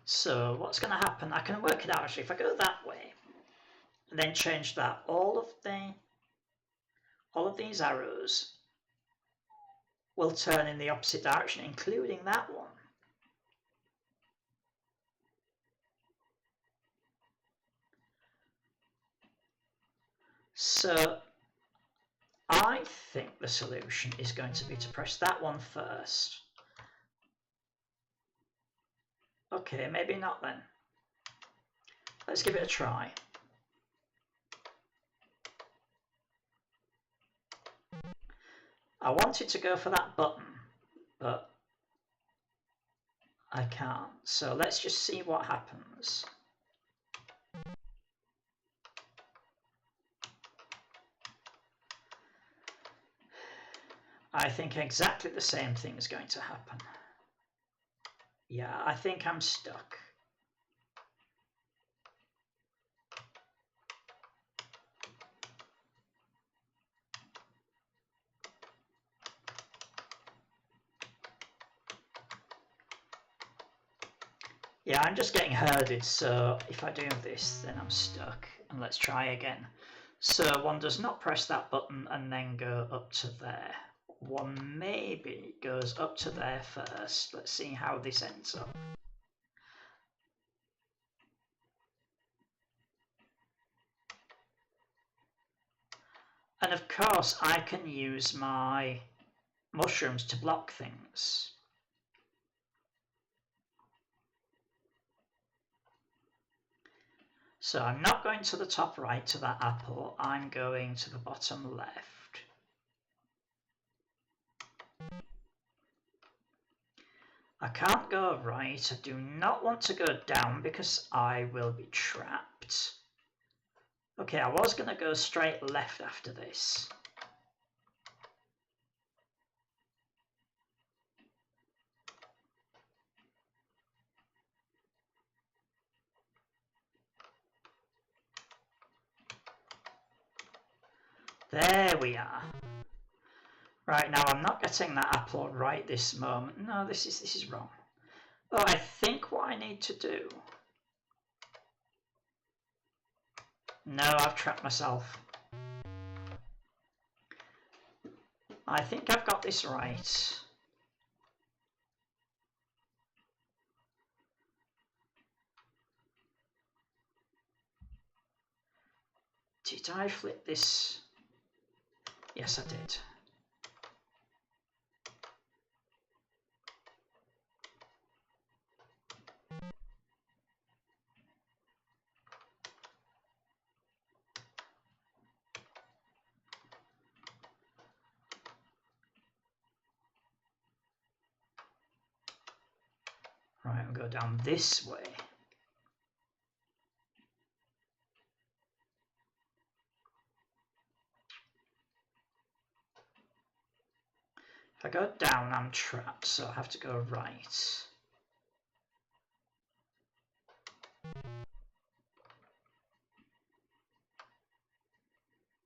So what's going to happen, I can work it out actually. If I go that way, and then change that, all of these arrows will turn in the opposite direction, including that one. So I think the solution is going to be to press that one first. Okay, maybe not then. Let's give it a try. I wanted to go for that button, but I can't. So let's just see what happens. I think exactly the same thing is going to happen. Yeah, I think I'm stuck. Yeah, I'm just getting herded, so if I do this, then I'm stuck. And let's try again. So one does not press that button and then go up to there. One maybe goes up to there first. Let's see how this ends up. And of course, I can use my mushrooms to block things. So I'm not going to the top right to that apple, I'm going to the bottom left. I can't go right, I do not want to go down because I will be trapped. Okay, I was going to go straight left after this. There we are. Right, now I'm not getting that apple right this moment. No, this is wrong. Oh, I think what I need to do... No, I've trapped myself. I think I've got this right. Did I flip this? Yes, I did. Right, I'll go down this way. If I go down, I'm trapped, so I have to go right.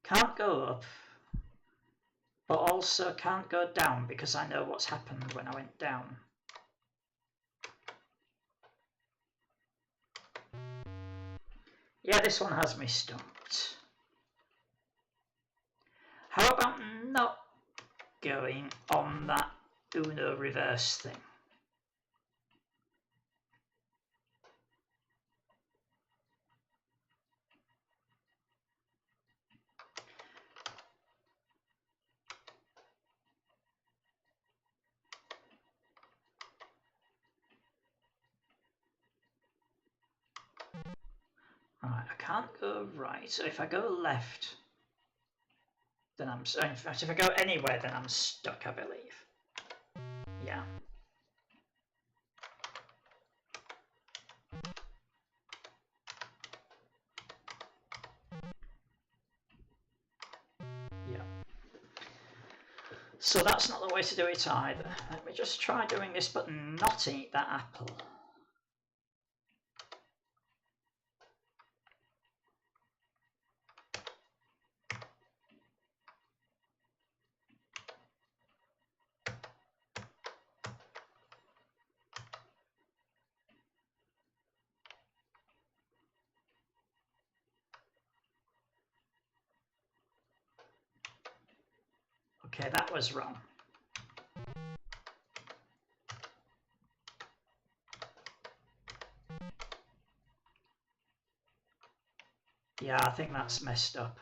Can't go up, but also can't go down because I know what's happened when I went down. Yeah, this one has me stumped. How about not going on that Uno reverse thing? Right, I can't go right, so if I go left, then I'm... In fact, if I go anywhere, then I'm stuck, I believe. Yeah. Yeah. So that's not the way to do it either. Let me just try doing this, but not eat that apple. Okay, that was wrong. Yeah, I think that's messed up.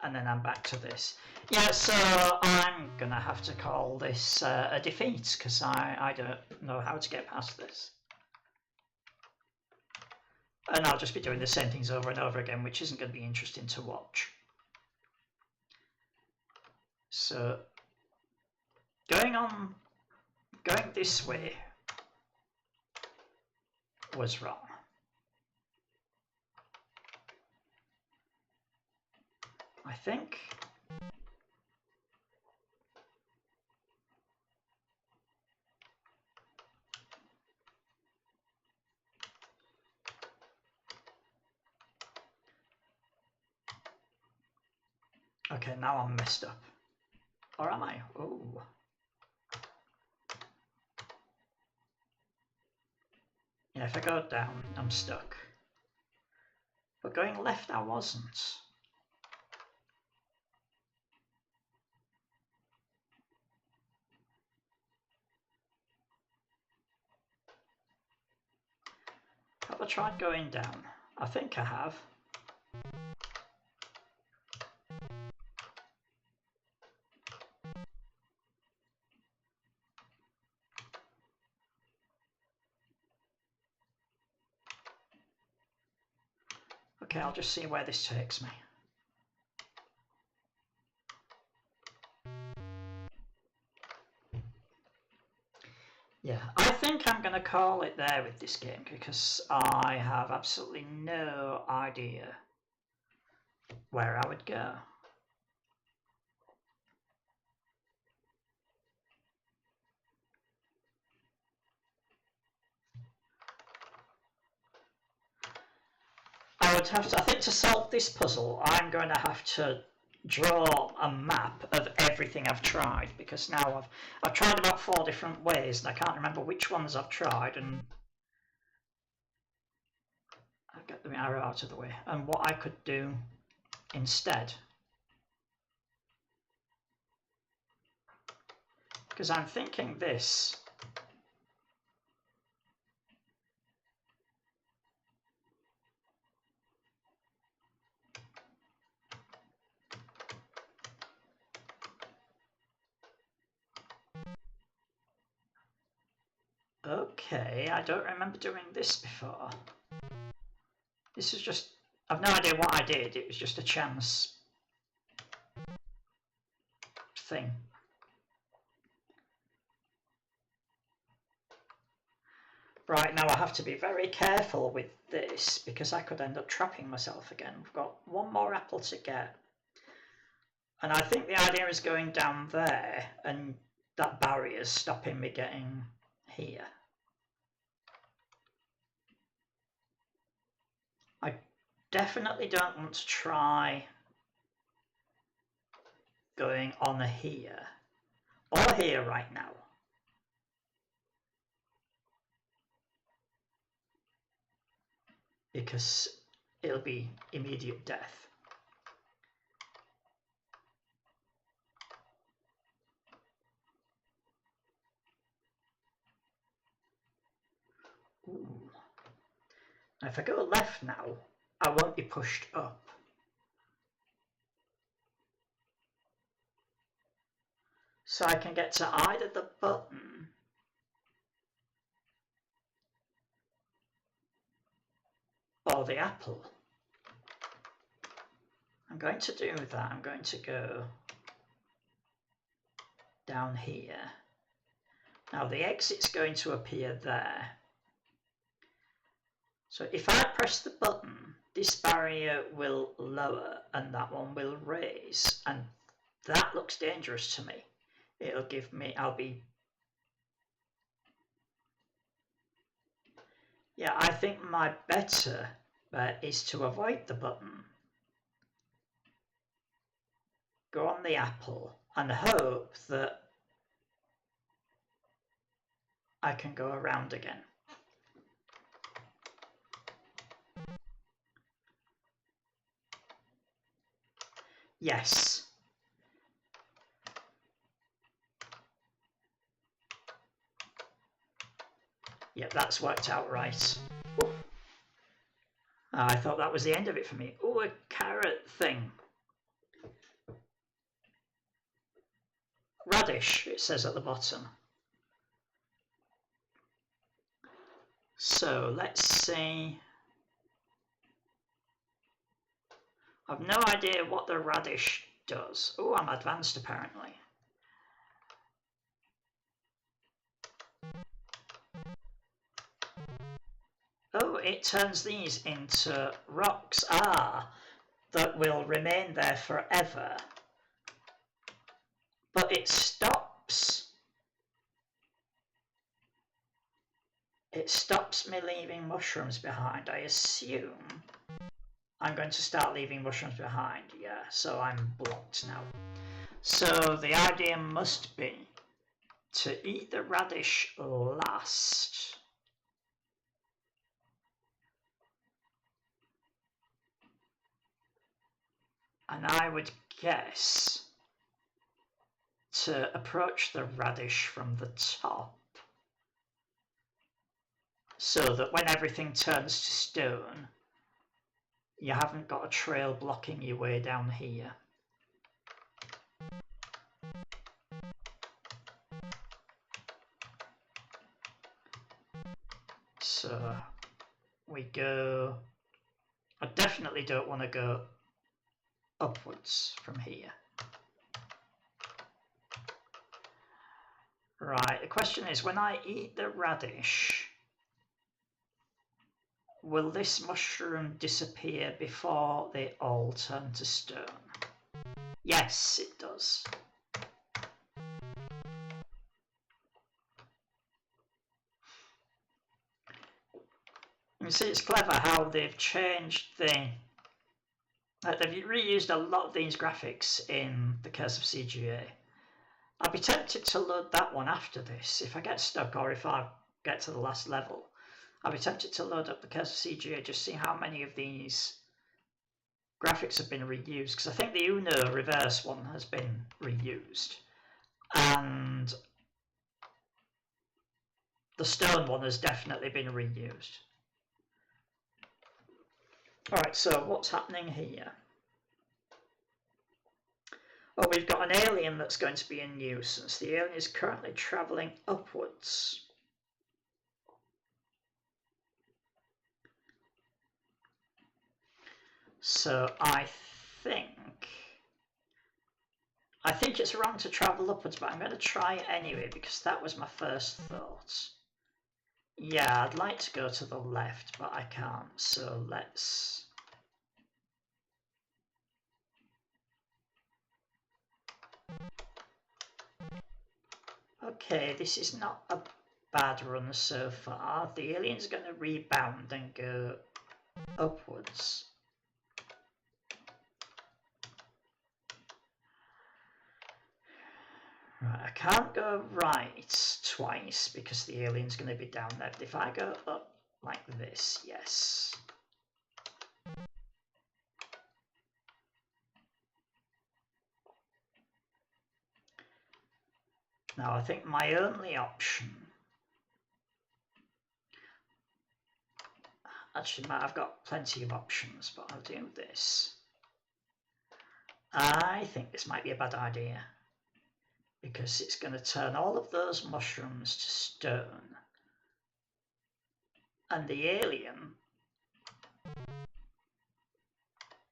And then I'm back to this. Yeah, so I'm gonna have to call this a defeat because I don't know how to get past this. And I'll just be doing the same things over and over again, which isn't going to be interesting to watch. So going this way was wrong. I think. Okay, now I'm messed up. Or am I? Oh. Yeah, if I go down, I'm stuck. But going left, I wasn't. Have I tried going down? I think I have. Okay, I'll just see where this takes me. Yeah, I think I'm going to call it there with this game because I have absolutely no idea where I would go. I would have to, I think to solve this puzzle, I'm going to have to draw a map of everything I've tried because now I've tried about 4 different ways and I can't remember which ones I've tried, and I'll get the arrow out of the way, and what I could do instead. Because I'm thinking this. Okay, I don't remember doing this before. This is just, I've no idea what I did, it was just a chance thing. Right, now I have to be very careful with this because I could end up trapping myself again. We've got one more apple to get. And I think the idea is going down there and that barrier's stopping me getting here. I definitely don't want to try going on here or here right now. Because it'll be immediate death. Ooh. Now if I go left now, I won't be pushed up. So I can get to either the button or the apple. I'm going to do that. I'm going to go down here. Now the exit's going to appear there. So if I press the button, this barrier will lower and that one will raise, and that looks dangerous to me. It'll give me, yeah, I think my better bet is to avoid the button, go on the apple, and hope that I can go around again. Yes. Yep, that's worked out right. I thought that was the end of it for me. Oh, a carrot thing. Radish, it says at the bottom. So let's see. I've no idea what the radish does. Oh, I'm advanced apparently. Oh, it turns these into rocks. Ah, that will remain there forever. But it stops. It stops me leaving mushrooms behind. I assume I'm going to start leaving mushrooms behind. Yeah, so I'm blocked now. So the idea must be to eat the radish last. And I would guess to approach the radish from the top, so that when everything turns to stone, you haven't got a trail blocking your way down here. So we go, I definitely don't want to go upwards from here. Right, the question is, when I eat the radish, will this mushroom disappear before they all turn to stone? Yes, it does. You see, it's clever how they've changed they've reused a lot of these graphics in the Curse of CGA. I'd be tempted to load that one after this. If I get stuck or if I get to the last level, I'd be tempted to load up the Curse of CGA, just see how many of these graphics have been reused, because I think the Uno reverse one has been reused, and the stone one has definitely been reused. Alright, so what's happening here? Well, we've got an alien that's going to be a nuisance. The alien is currently travelling upwards. So I think it's wrong to travel upwards, but I'm going to try it anyway, because that was my first thought. Yeah, I'd like to go to the left, but I can't, so let's... Okay, this is not a bad run so far. The alien's going to rebound and go upwards. Right, I can't go right twice because the alien's going to be down there. But if I go up like this, yes. Now I think my only option... Actually, I've got plenty of options, but I'll do this. I think this might be a bad idea, because it's going to turn all of those mushrooms to stone. And the alien...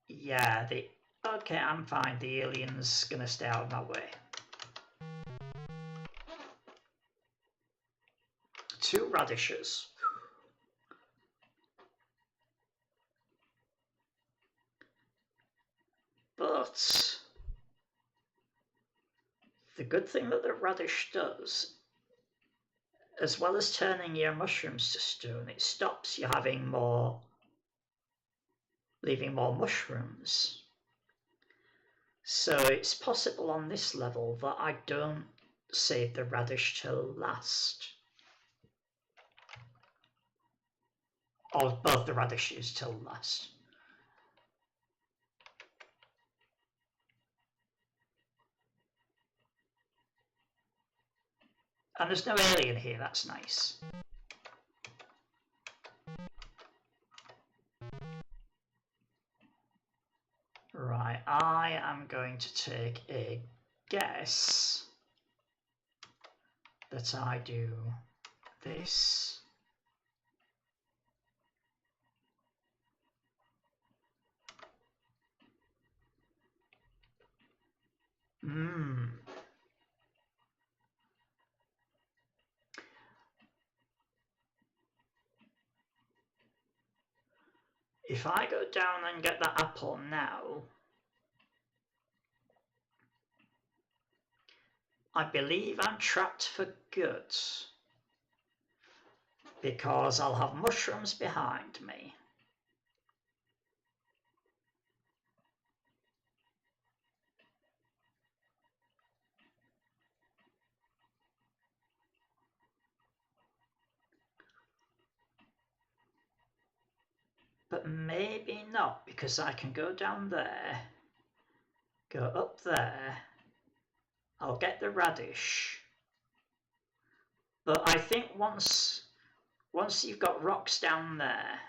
Yeah, okay, I'm fine. The alien's going to stay out of my way. 2 radishes. But the good thing that the radish does, as well as turning your mushrooms to stone, it stops you having more, leaving more mushrooms. So it's possible on this level that I don't save the radish till last. Or both the radishes till last. And there's no alien here, that's nice. Right, I am going to take a guess that I do this. If I go down and get that apple now, I believe I'm trapped for good, because I'll have mushrooms behind me. But maybe not, because I can go down there go up there. I'll get the radish. But I think once you've got rocks down there,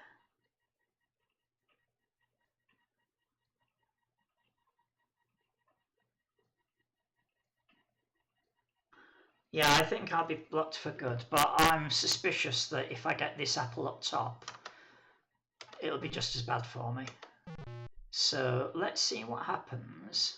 yeah, I think I'll be blocked for good, but I'm suspicious that if I get this apple up top, it'll be just as bad for me. So let's see what happens.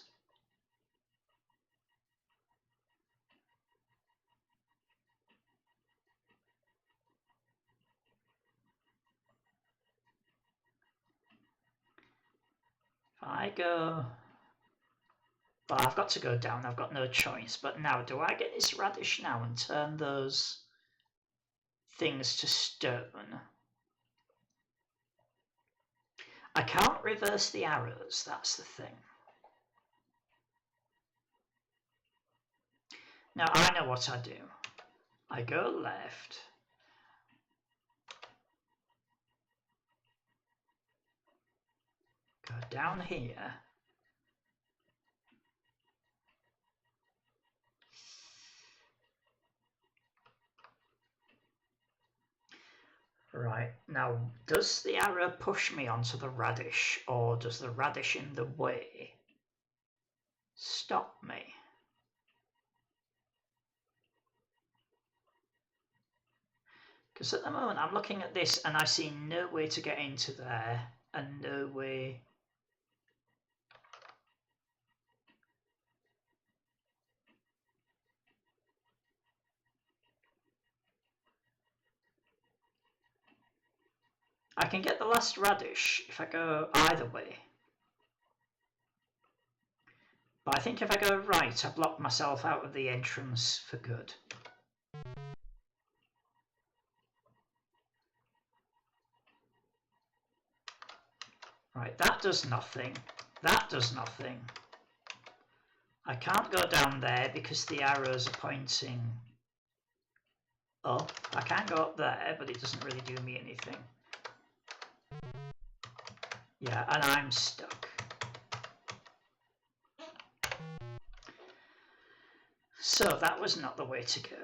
If I go... Well, I've got to go down, I've got no choice. But now, do I get this radish now and turn those things to stone? I can't reverse the arrows, that's the thing. Now, I know what I do. I go left. Go down here. Right, now, does the arrow push me onto the radish, or does the radish in the way stop me? Because at the moment I'm looking at this and I see no way to get into there, and no way... I can get the last radish if I go either way. But I think if I go right, I block myself out of the entrance for good. Right, that does nothing. That does nothing. I can't go down there because the arrows are pointing up. I can go up there, but it doesn't really do me anything. Yeah, and I'm stuck. So that was not the way to go.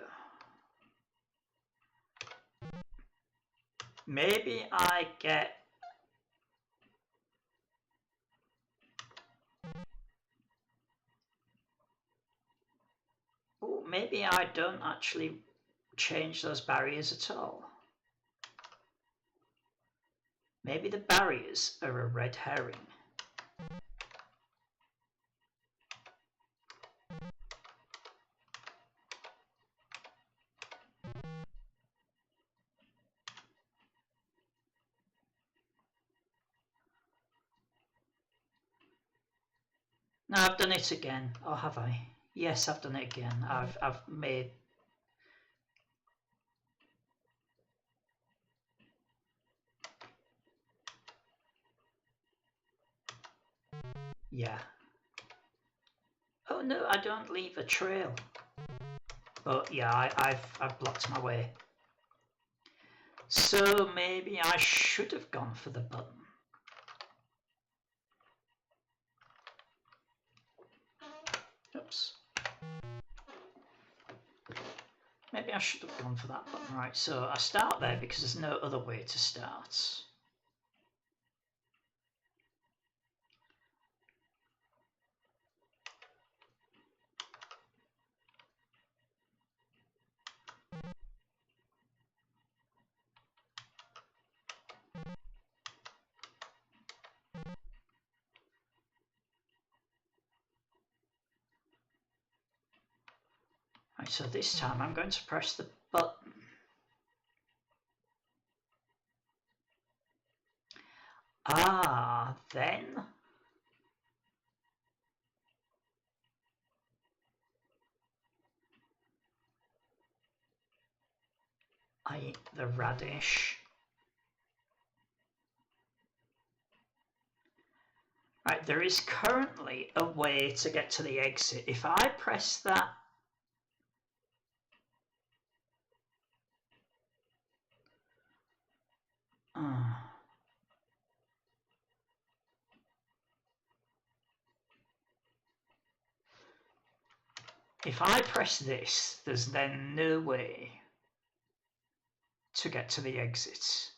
Maybe I get... Oh, maybe I don't actually change those barriers at all. Maybe the barriers are a red herring. No, I've done it again. Or have I? Yes, I've done it again. I've made... Yeah. Oh no, I don't leave a trail. But yeah, I've blocked my way. So maybe I should have gone for the button. Oops. Maybe I should have gone for that button. Right, so I start there because there's no other way to start. Right, so this time I'm going to press the button. Ah, then I eat the radish. Right, there is currently a way to get to the exit. If I press that... if I press this, there's then no way to get to the exit.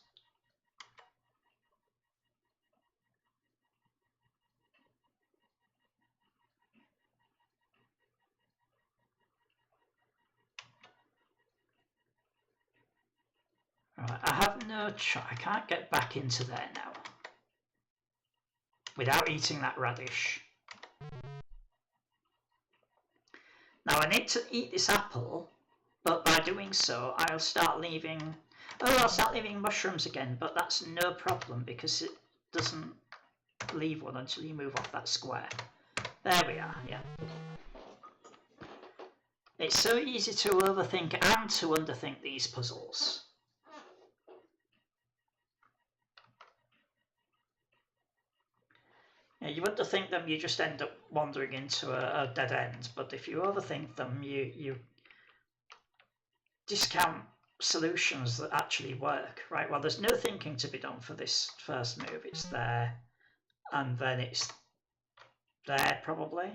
Right, I have no choice. I can't get back into there now without eating that radish. Now I need to eat this apple, but by doing so I'll start leaving... Oh, I'll start leaving mushrooms again, but that's no problem because it doesn't leave one until you move off that square. There we are, yeah. It's so easy to overthink and to underthink these puzzles. Yeah, you underthink them, you just end up wandering into a dead end, but if you overthink them, you discount solutions that actually work, right? Well, there's no thinking to be done for this first move. It's there, and then it's there probably,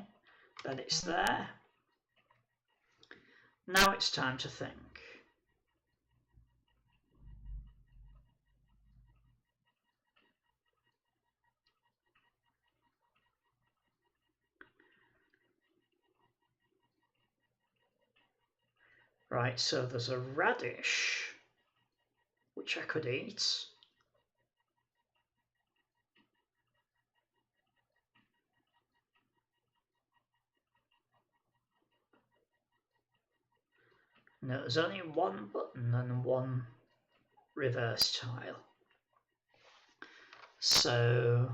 then it's there. Now it's time to think. Right, so there's a radish, which I could eat. No, there's only one button and one reverse tile. So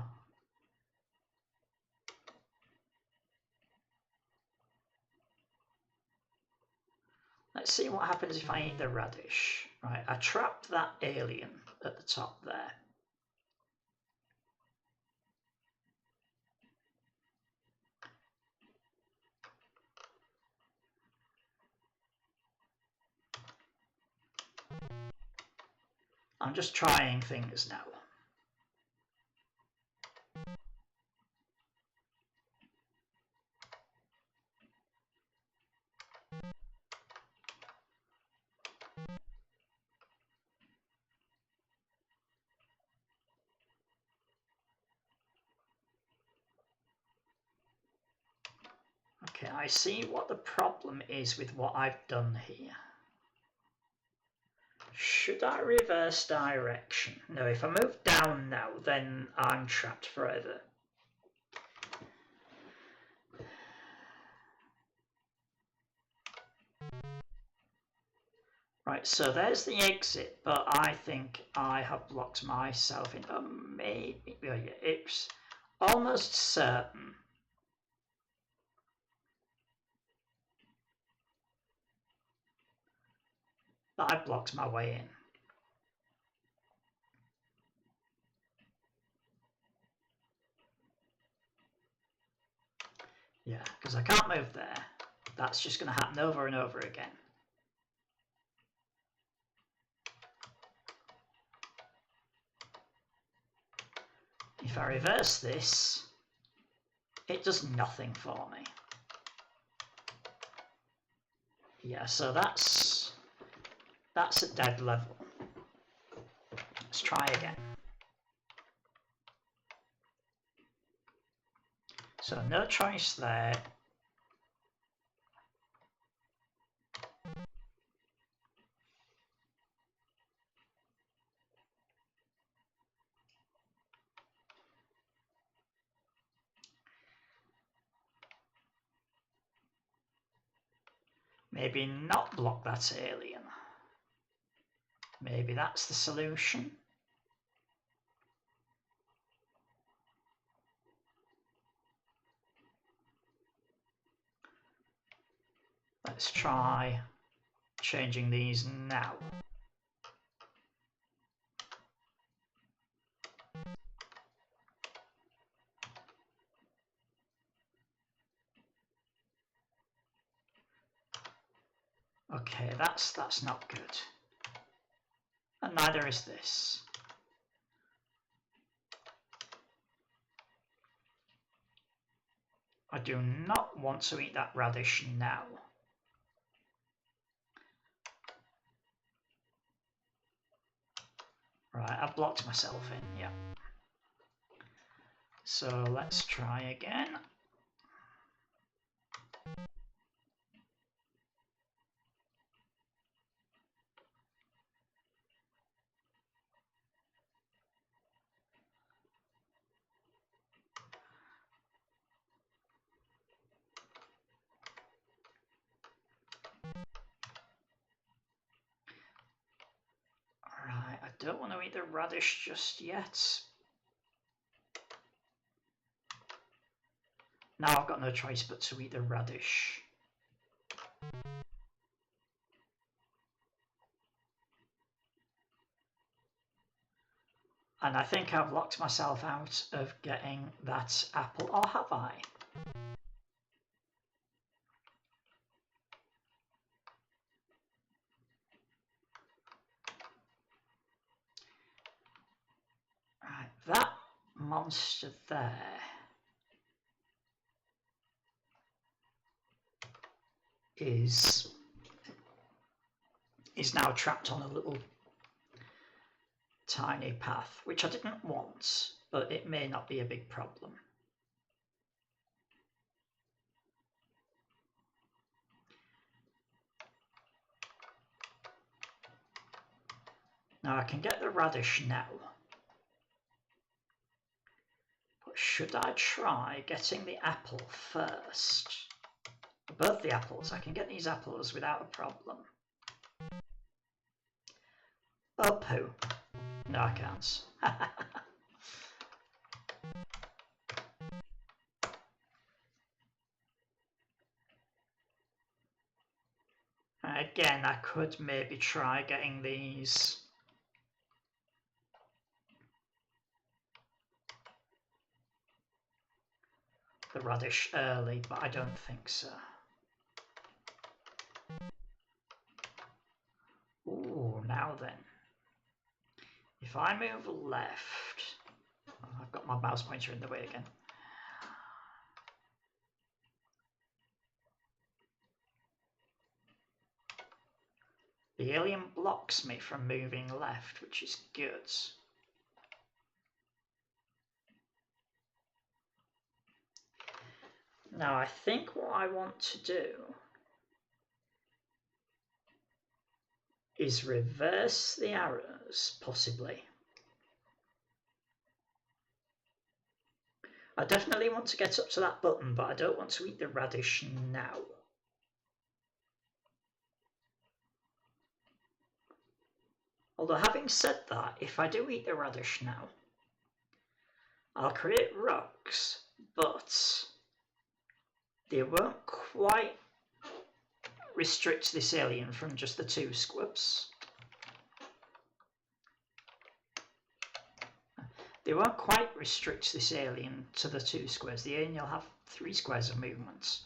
let's see what happens if I eat the radish. Right, I trapped that alien at the top there. I'm just trying things now. Okay, I see what the problem is with what I've done here. Should I reverse direction? No, if I move down now, then I'm trapped forever. Right, so there's the exit, but I think I have blocked myself in. Oh, maybe. Oh, yeah, it's almost certain. That I blocked my way in. Yeah, because I can't move there. That's just going to happen over and over again. If I reverse this, it does nothing for me. Yeah, so that's a dead level. Let's try again. So no choice there. Maybe not block that alien. Maybe that's the solution. Let's try changing these now. Okay, that's not good. And neither is this. I do not want to eat that radish now. Right, I've blocked myself in, yeah. So let's try again. Right, I don't want to eat the radish just yet. Now I've got no choice but to eat the radish. And I think I've locked myself out of getting that apple, or have I? Right, that monster there is now trapped on a little tiny path, which I didn't want, but it may not be a big problem. Now I can get the radish now. But should I try getting the apple first? Both the apples. I can get these apples without a problem. Oh, poo. No, I can't. Again, I could maybe try getting these. The radish early, but I don't think so. Ooh, now then. If I move left, oh, I've got my mouse pointer in the way again. The alien blocks me from moving left, which is good. Now I think what I want to do is reverse the arrows, possibly. I definitely want to get up to that button, but I don't want to eat the radish now. Although having said that, if I do eat the radish now, I'll create rocks, but they won't quite restrict this alien from just the 2 squibs. They won't quite restrict this alien to the 2 squares. The alien will have 3 squares of movement.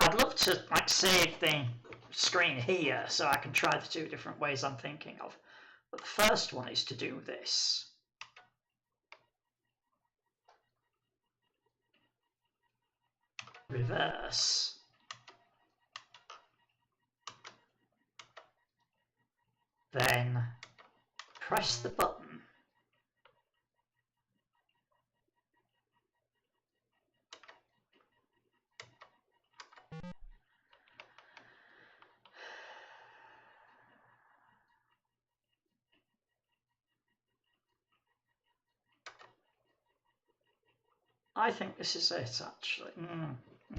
I'd love to save the screen here so I can try the 2 different ways I'm thinking of. But the first one is to do this. Reverse. Then press the button. I think this is it, actually.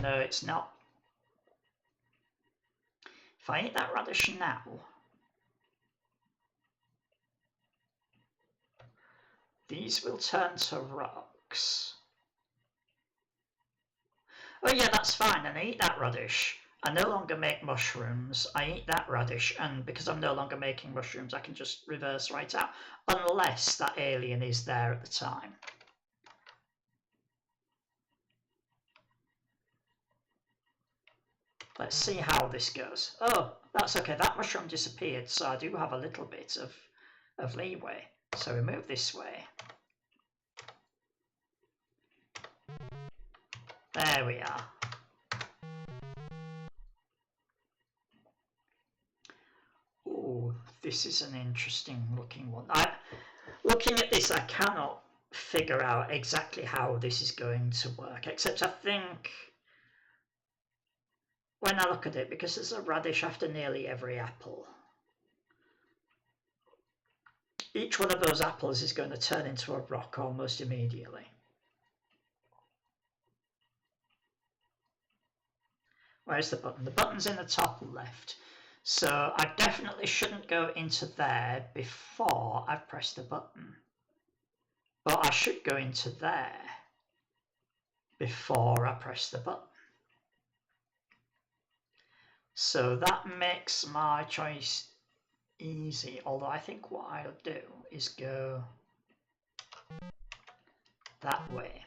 No, it's not. If I eat that radish now, these will turn to rocks. Oh yeah, that's fine, and I eat that radish. I no longer make mushrooms. I eat that radish, and because I'm no longer making mushrooms, I can just reverse right out, unless that alien is there at the time. Let's see how this goes. Oh, that's okay. That mushroom disappeared, so I do have a little bit of leeway. So we move this way. There we are. Ooh, this is an interesting looking one. Looking at this, I cannot figure out exactly how this is going to work, except I think when I look at it, because there's a radish after nearly every apple, each one of those apples is going to turn into a rock almost immediately. Where's the button? The button's in the top left. So I definitely shouldn't go into there before I press the button. But I should go into there before I press the button. So that makes my choice easy, although I think what I'll do is go that way.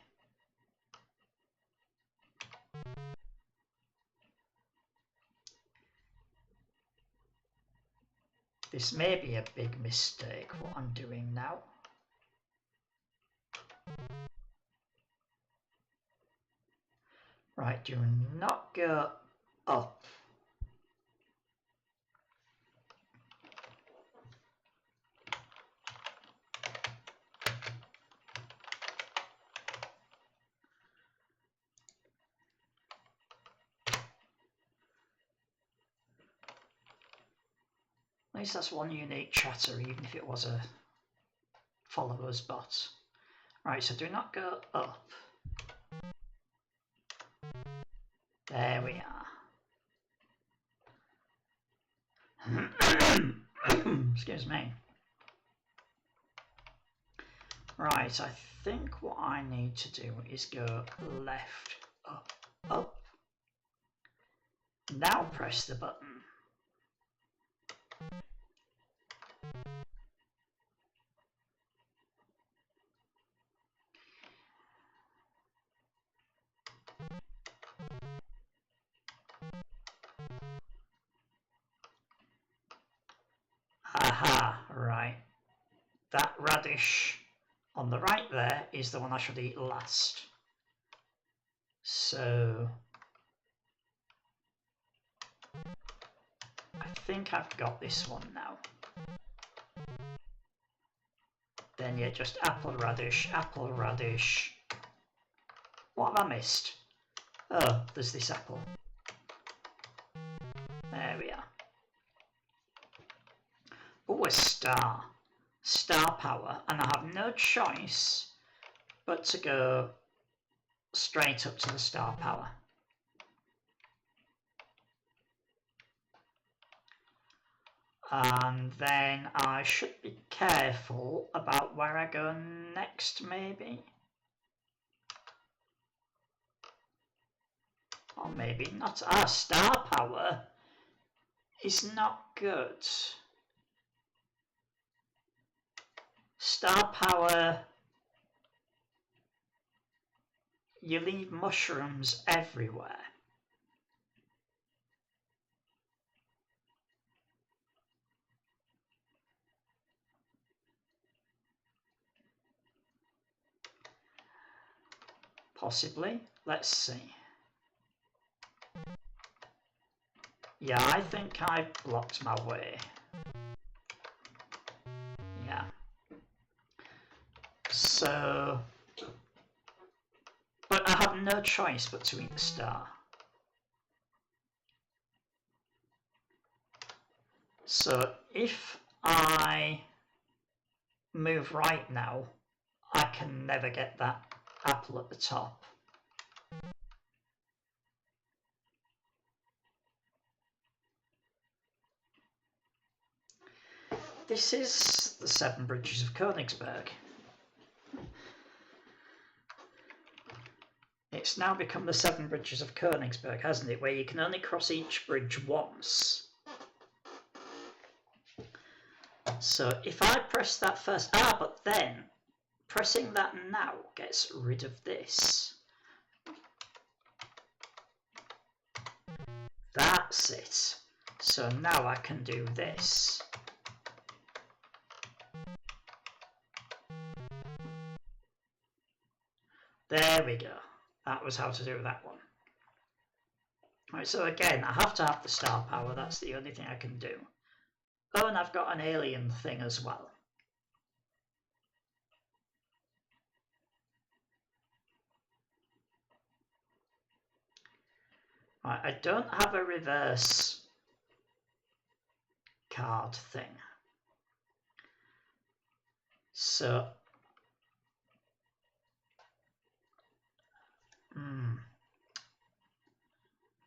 This may be a big mistake, what I'm doing now. Right, do not go up. At least that's one unique chatter, even if it was a followers bot. Right, so do not go up. There we are. Excuse me. Right, I think what I need to do is go left, up, up. Now press the button. Aha, right. That radish on the right there is the one I should eat last. So I think I've got this one now. Then yeah, just apple radish, apple radish. What have I missed? Oh, there's this apple. There we are. Oh, a star. Star power. And I have no choice but to go straight up to the star power. And then I should be careful about where I go next, maybe. Or maybe not. Ah, star power is not good. Star power, you leave mushrooms everywhere. Possibly. Let's see. Yeah, I think I blocked my way. Yeah. So, but I have no choice but to eat the star. So if I move right now, I can never get that apple at the top. This is the 7 Bridges of Königsberg. It's now become the 7 Bridges of Königsberg, hasn't it? Where you can only cross each bridge once. So if I press that first, but then pressing that now gets rid of this. That's it. So now I can do this. There we go. that was how to do that one. Right, so again, I have to have the star power. That's the only thing I can do. Oh, and I've got an alien thing as well. Right, I don't have a reverse card thing. So,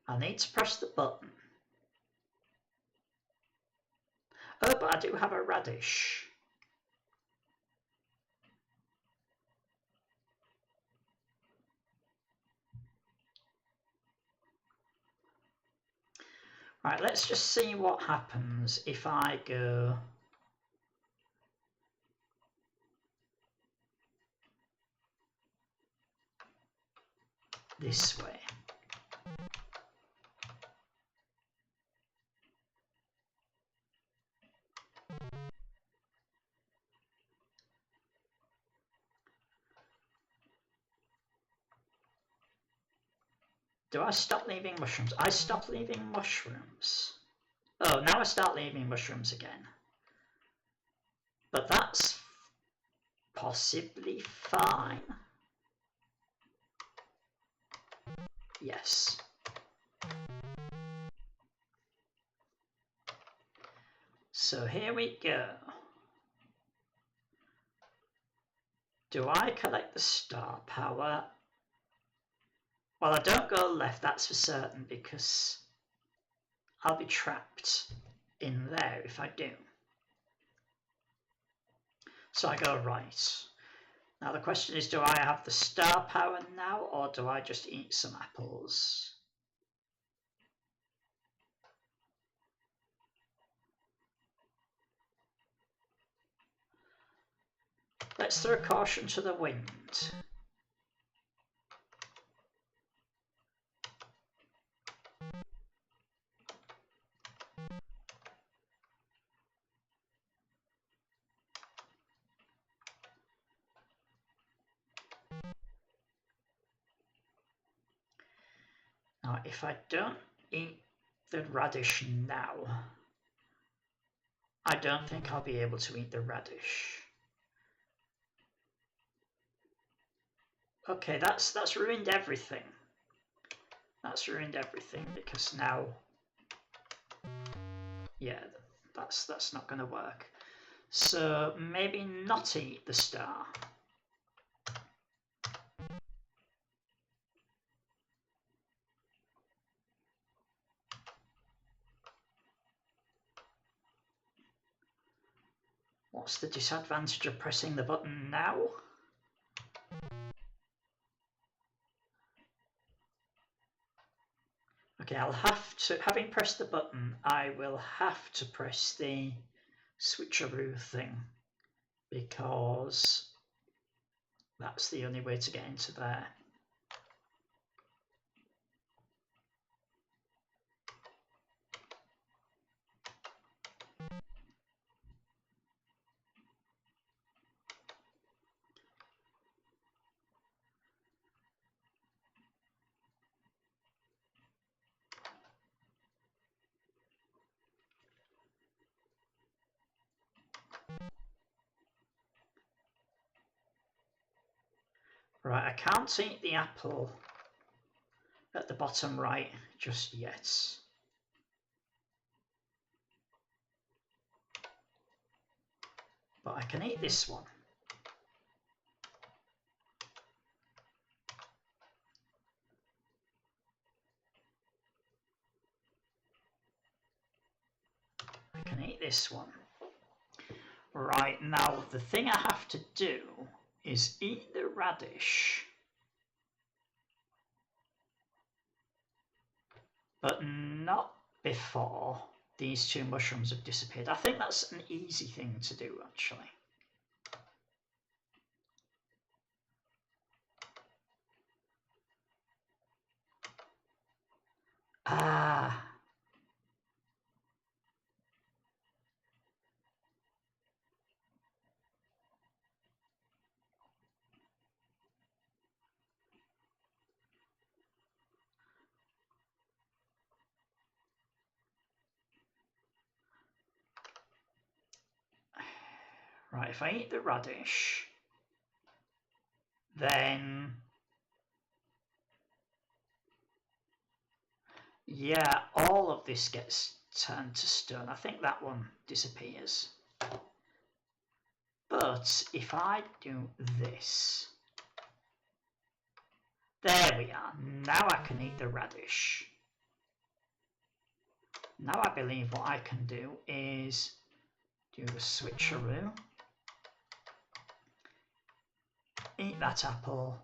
I need to press the button. Oh, but I do have a radish. Right, let's just see what happens if I go this way. Do I stop leaving mushrooms? I stop leaving mushrooms. Oh, now I start leaving mushrooms again. But that's possibly fine. Yes. So here we go. Do I collect the star power? Well, I don't go left, that's for certain, because I'll be trapped in there if I do. So I go right. Now the question is, do I have the star power now, or do I just eat some apples? Let's throw caution to the wind. Now, if I don't eat the radish now, I don't think I'll be able to eat the radish. Okay, that's ruined everything. That's ruined everything because now, yeah, that's not going to work. So maybe not eat the star. What's the disadvantage of pressing the button now? Okay, I'll have to, having pressed the button, I will have to press the switcheroo thing because that's the only way to get into there. Right, I can't eat the apple at the bottom right just yet. But I can eat this one. I can eat this one. Right, now the thing I have to do is eat the radish, but not before these two mushrooms have disappeared. I think that's an easy thing to do, actually. Ah. Right, if I eat the radish, then yeah, all of this gets turned to stone. I think that one disappears. But if I do this, there we are. Now I can eat the radish. Now I believe what I can do is do the switcheroo. Eat that apple.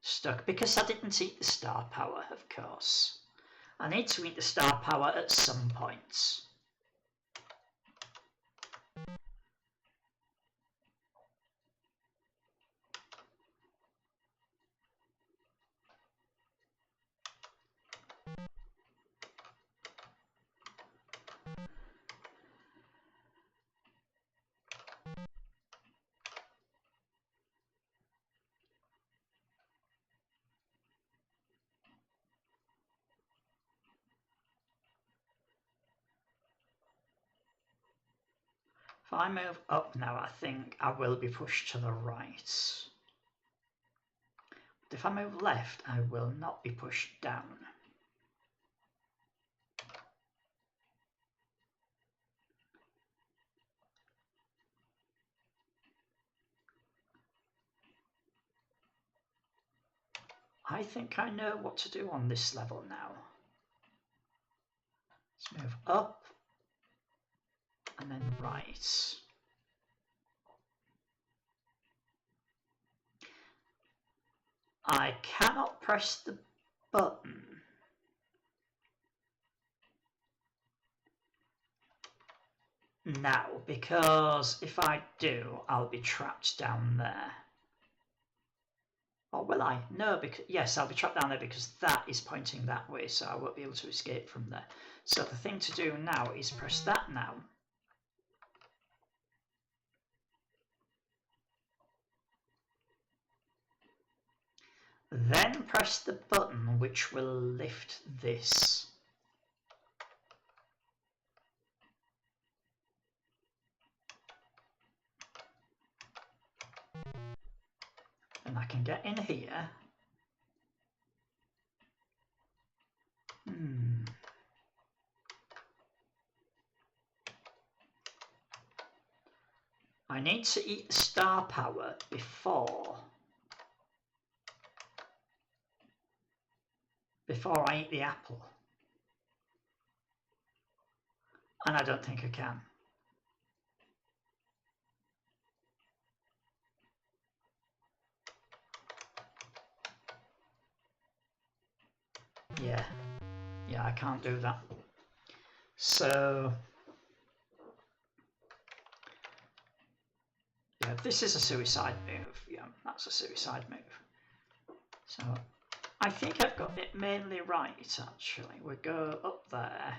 Stuck, because I didn't eat the star power, of course. I need to eat the star power at some point. If I move up now, I think I will be pushed to the right. But if I move left, I will not be pushed down. I think I know what to do on this level now. Let's move up and then right. I cannot press the button. Now, because if I do, I'll be trapped down there. Or will I? No, because yes, I'll be trapped down there because that is pointing that way, so I won't be able to escape from there. So the thing to do now is press that now. Then press the button which will lift this. And I can get in here. I need to eat the star power before I eat the apple. And I don't think I can. Yeah, I can't do that. So yeah, this is a suicide move. Yeah, that's a suicide move. So I think I've got it mainly right, actually. We'll go up there.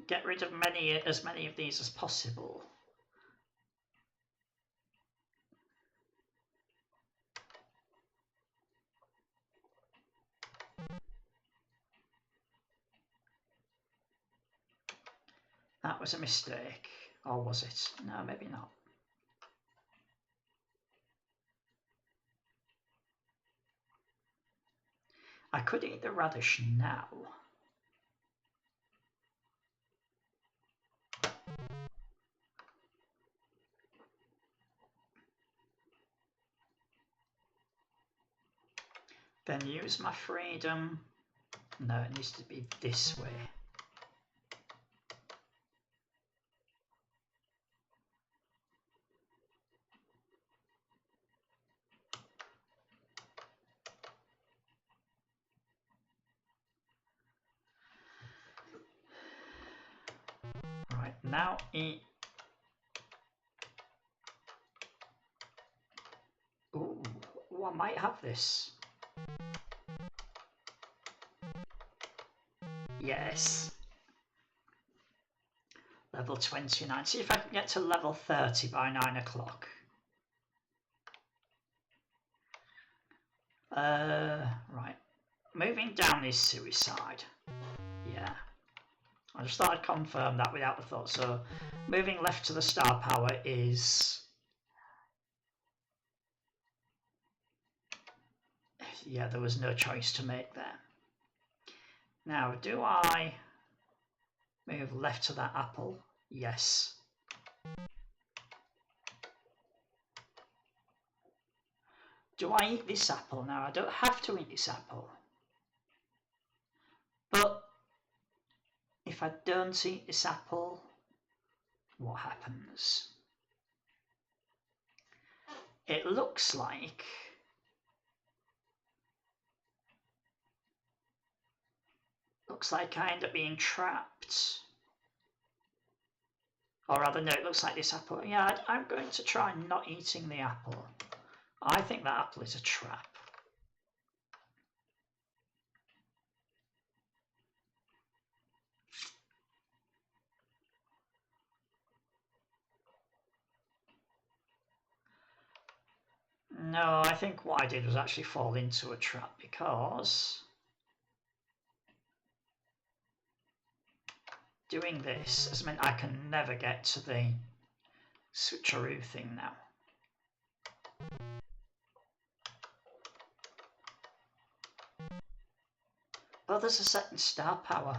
Get rid of as many of these as possible. That was a mistake. Or was it? No, maybe not. I could eat the radish now. Then use my freedom. No, it needs to be this way. Right, now eat. Ooh, I might have this. Yes. Level 29. See if I can get to level 30 by 9 o'clock. Right. Moving down is suicide. Yeah. I just thought I'd confirm that without the thought. So moving left to the star power is... Yeah, there was no choice to make there. Now, do I move left to that apple? Yes. Do I eat this apple? Now, I don't have to eat this apple. But if I don't eat this apple, what happens? It looks like I end up being trapped. Or rather, no, it looks like this apple. Yeah, I'm going to try not eating the apple. I think that apple is a trap. No, I think what I did was actually fall into a trap because doing this has meant I can never get to the switcheroo thing now. Oh, there's a second star power.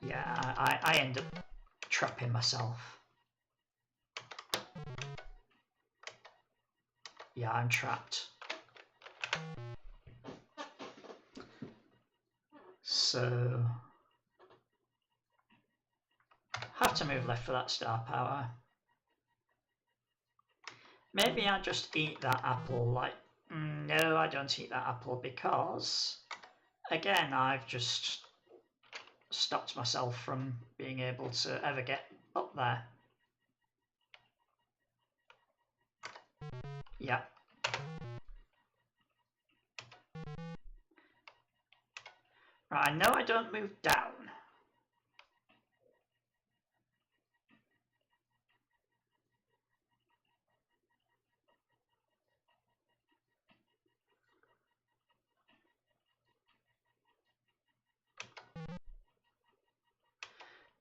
Yeah, I end up trapping myself. Yeah, I'm trapped. So... have to move left for that star power. Maybe I just eat that apple like... no, I don't eat that apple because... again, I've just stopped myself from being able to ever get up there. Yeah. Right, I know I don't move down.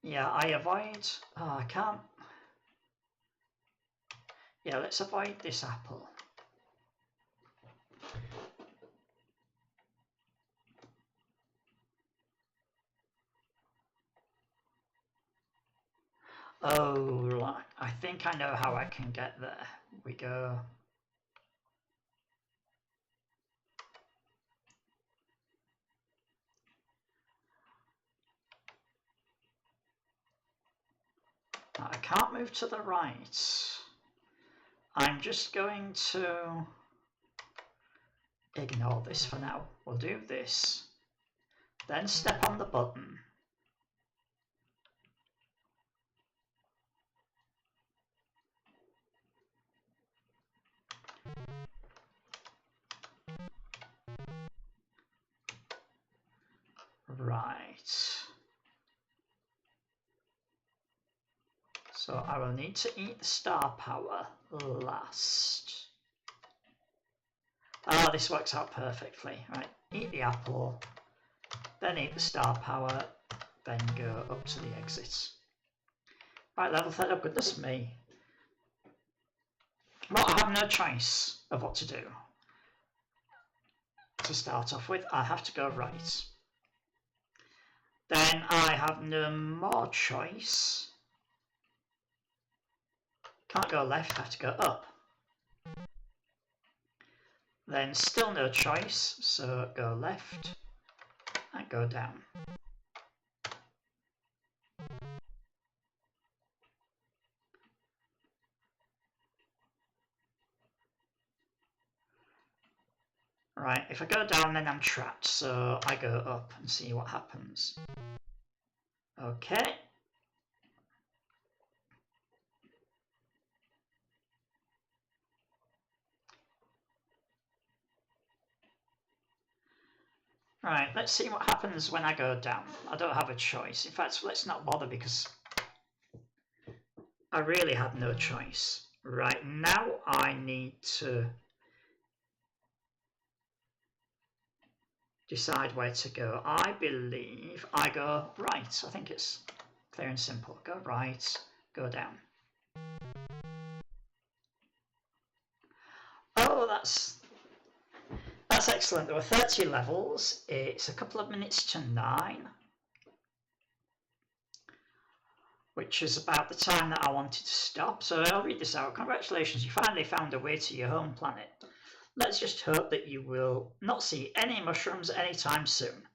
Yeah, I avoid... oh, I can't... yeah, let's avoid this apple. Oh, I think I know how I can get there. We go... I can't move to the right. I'm just going to ignore this for now. We'll do this. Then step on the button. Right. So I will need to eat the star power last. Ah, this works out perfectly. Right, eat the apple, then eat the star power, then go up to the exit. Right, level 30, oh goodness me. Well, I have no choice of what to do. To start off with, I have to go right. Then I have no more choice. Can't go left, have to go up. Then still no choice, so go left and go down. Right, if I go down then I'm trapped, so I go up and see what happens. Okay. Right, let's see what happens when I go down. I don't have a choice. In fact, let's not bother because I really had no choice. Right, now I need to decide where to go. I believe I go right. I think it's clear and simple. Go right, go down. Oh, that's excellent. There were 30 levels. It's a couple of minutes to 9, which is about the time that I wanted to stop. So I'll read this out. Congratulations, you finally found a way to your home planet. Let's just hope that you will not see any mushrooms anytime soon.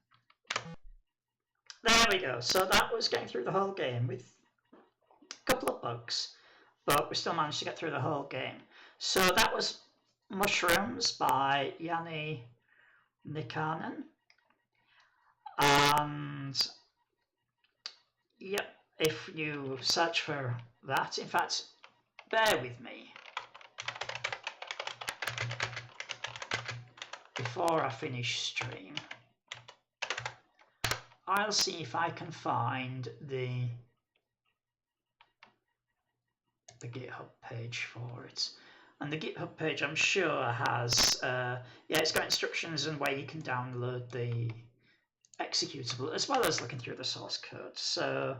There we go. So that was getting through the whole game with a couple of bugs, but we still managed to get through the whole game. So that was Mushrooms by Jani Nykänen. And yep, if you search for that, in fact, bear with me. Before I finish stream, I'll see if I can find the GitHub page for it. And the GitHub page, I'm sure, has, yeah, it's got instructions and where you can download the executable, as well as looking through the source code. So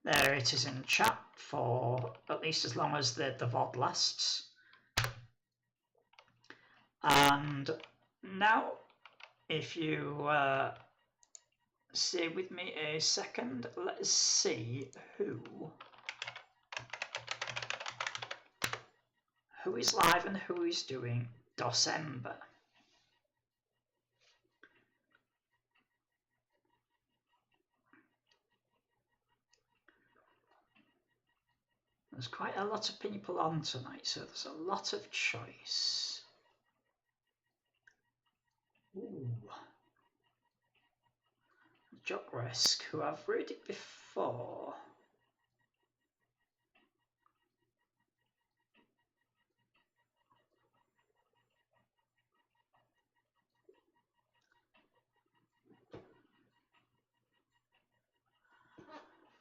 there it is in the chat for at least as long as the VOD lasts. And now, if you stay with me a second, let's see who is live and who is doing DOSember. There's quite a lot of people on tonight, so there's a lot of choice. Ooh. Jogresk, who I've read it before.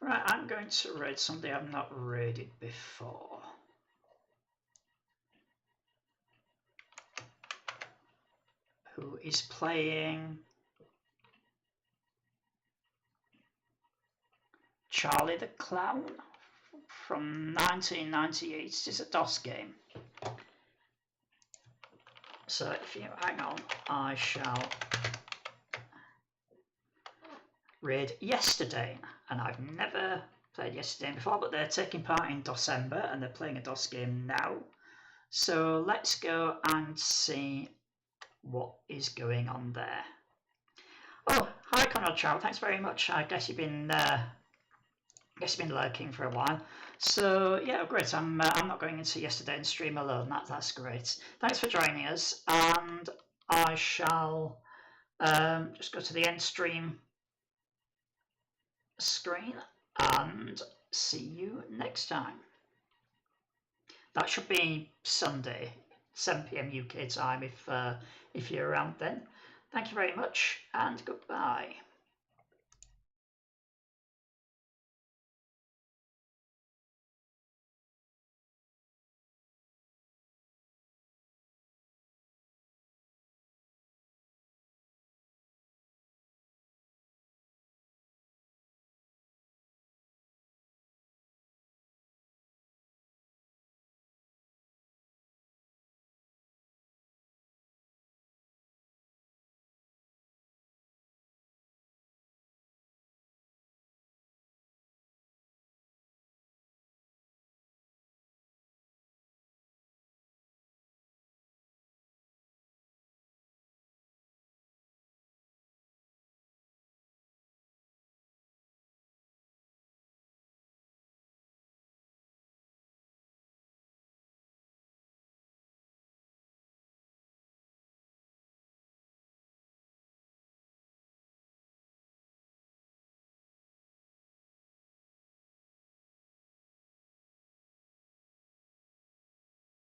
Right, I'm going to read something I've not read it before. Who is playing Charlie the Clown from 1998. It is a DOS game. So if you hang on, I shall read Yesterday, and I've never played Yesterday before, but they're taking part in DOSember and they're playing a DOS game now. So let's go and see what is going on there. Oh, hi Conrad Child, thanks very much. I guess you've been lurking for a while. So yeah, great. I'm not going into Yesterday and stream alone. That's great. Thanks for joining us, and I shall just go to the end stream screen and see you next time. That should be Sunday, 7 PM UK time if you're around then. Thank you very much and goodbye.